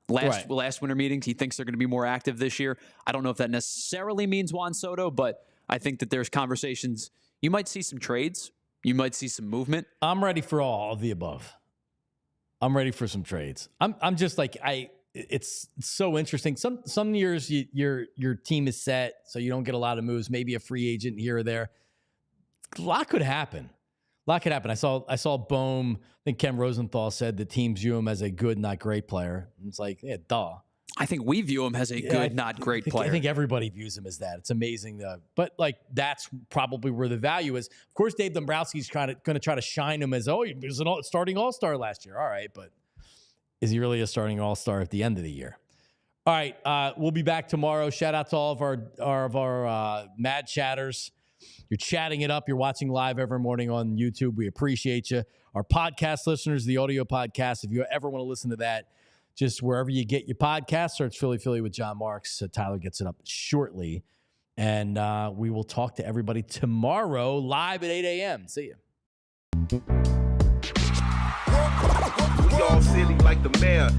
[SPEAKER 2] Last winter meetings, he thinks they're going to be more active this year. I don't know if that necessarily means Juan Soto, but I think that there's conversations. You might see some trades. You might see some movement.
[SPEAKER 1] I'm ready for all of the above. I'm ready for some trades. I'm just like it's so interesting. Some years your team is set, so you don't get a lot of moves. Maybe a free agent here or there. A lot could happen. I saw Bohm. I think Ken Rosenthal said the teams view him as a good, not great player. It's like, yeah, duh.
[SPEAKER 2] I think we view him as a good, not great player.
[SPEAKER 1] I think everybody views him as that. It's amazing, but like that's probably where the value is. Of course, Dave Dombrowski's going to try to shine him as he was a starting all-star last year. All right, but is he really a starting all-star at the end of the year? All right, we'll be back tomorrow. Shout out to all of our mad chatters. You're chatting it up. You're watching live every morning on YouTube. We appreciate you. Our podcast listeners, the audio podcast, if you ever want to listen to that, just wherever you get your podcast, search Philly Philly with Jon Marks. Tyler gets it up shortly. And we will talk to everybody tomorrow live at 8 a.m. See you.
[SPEAKER 4] We all silly like the mayor.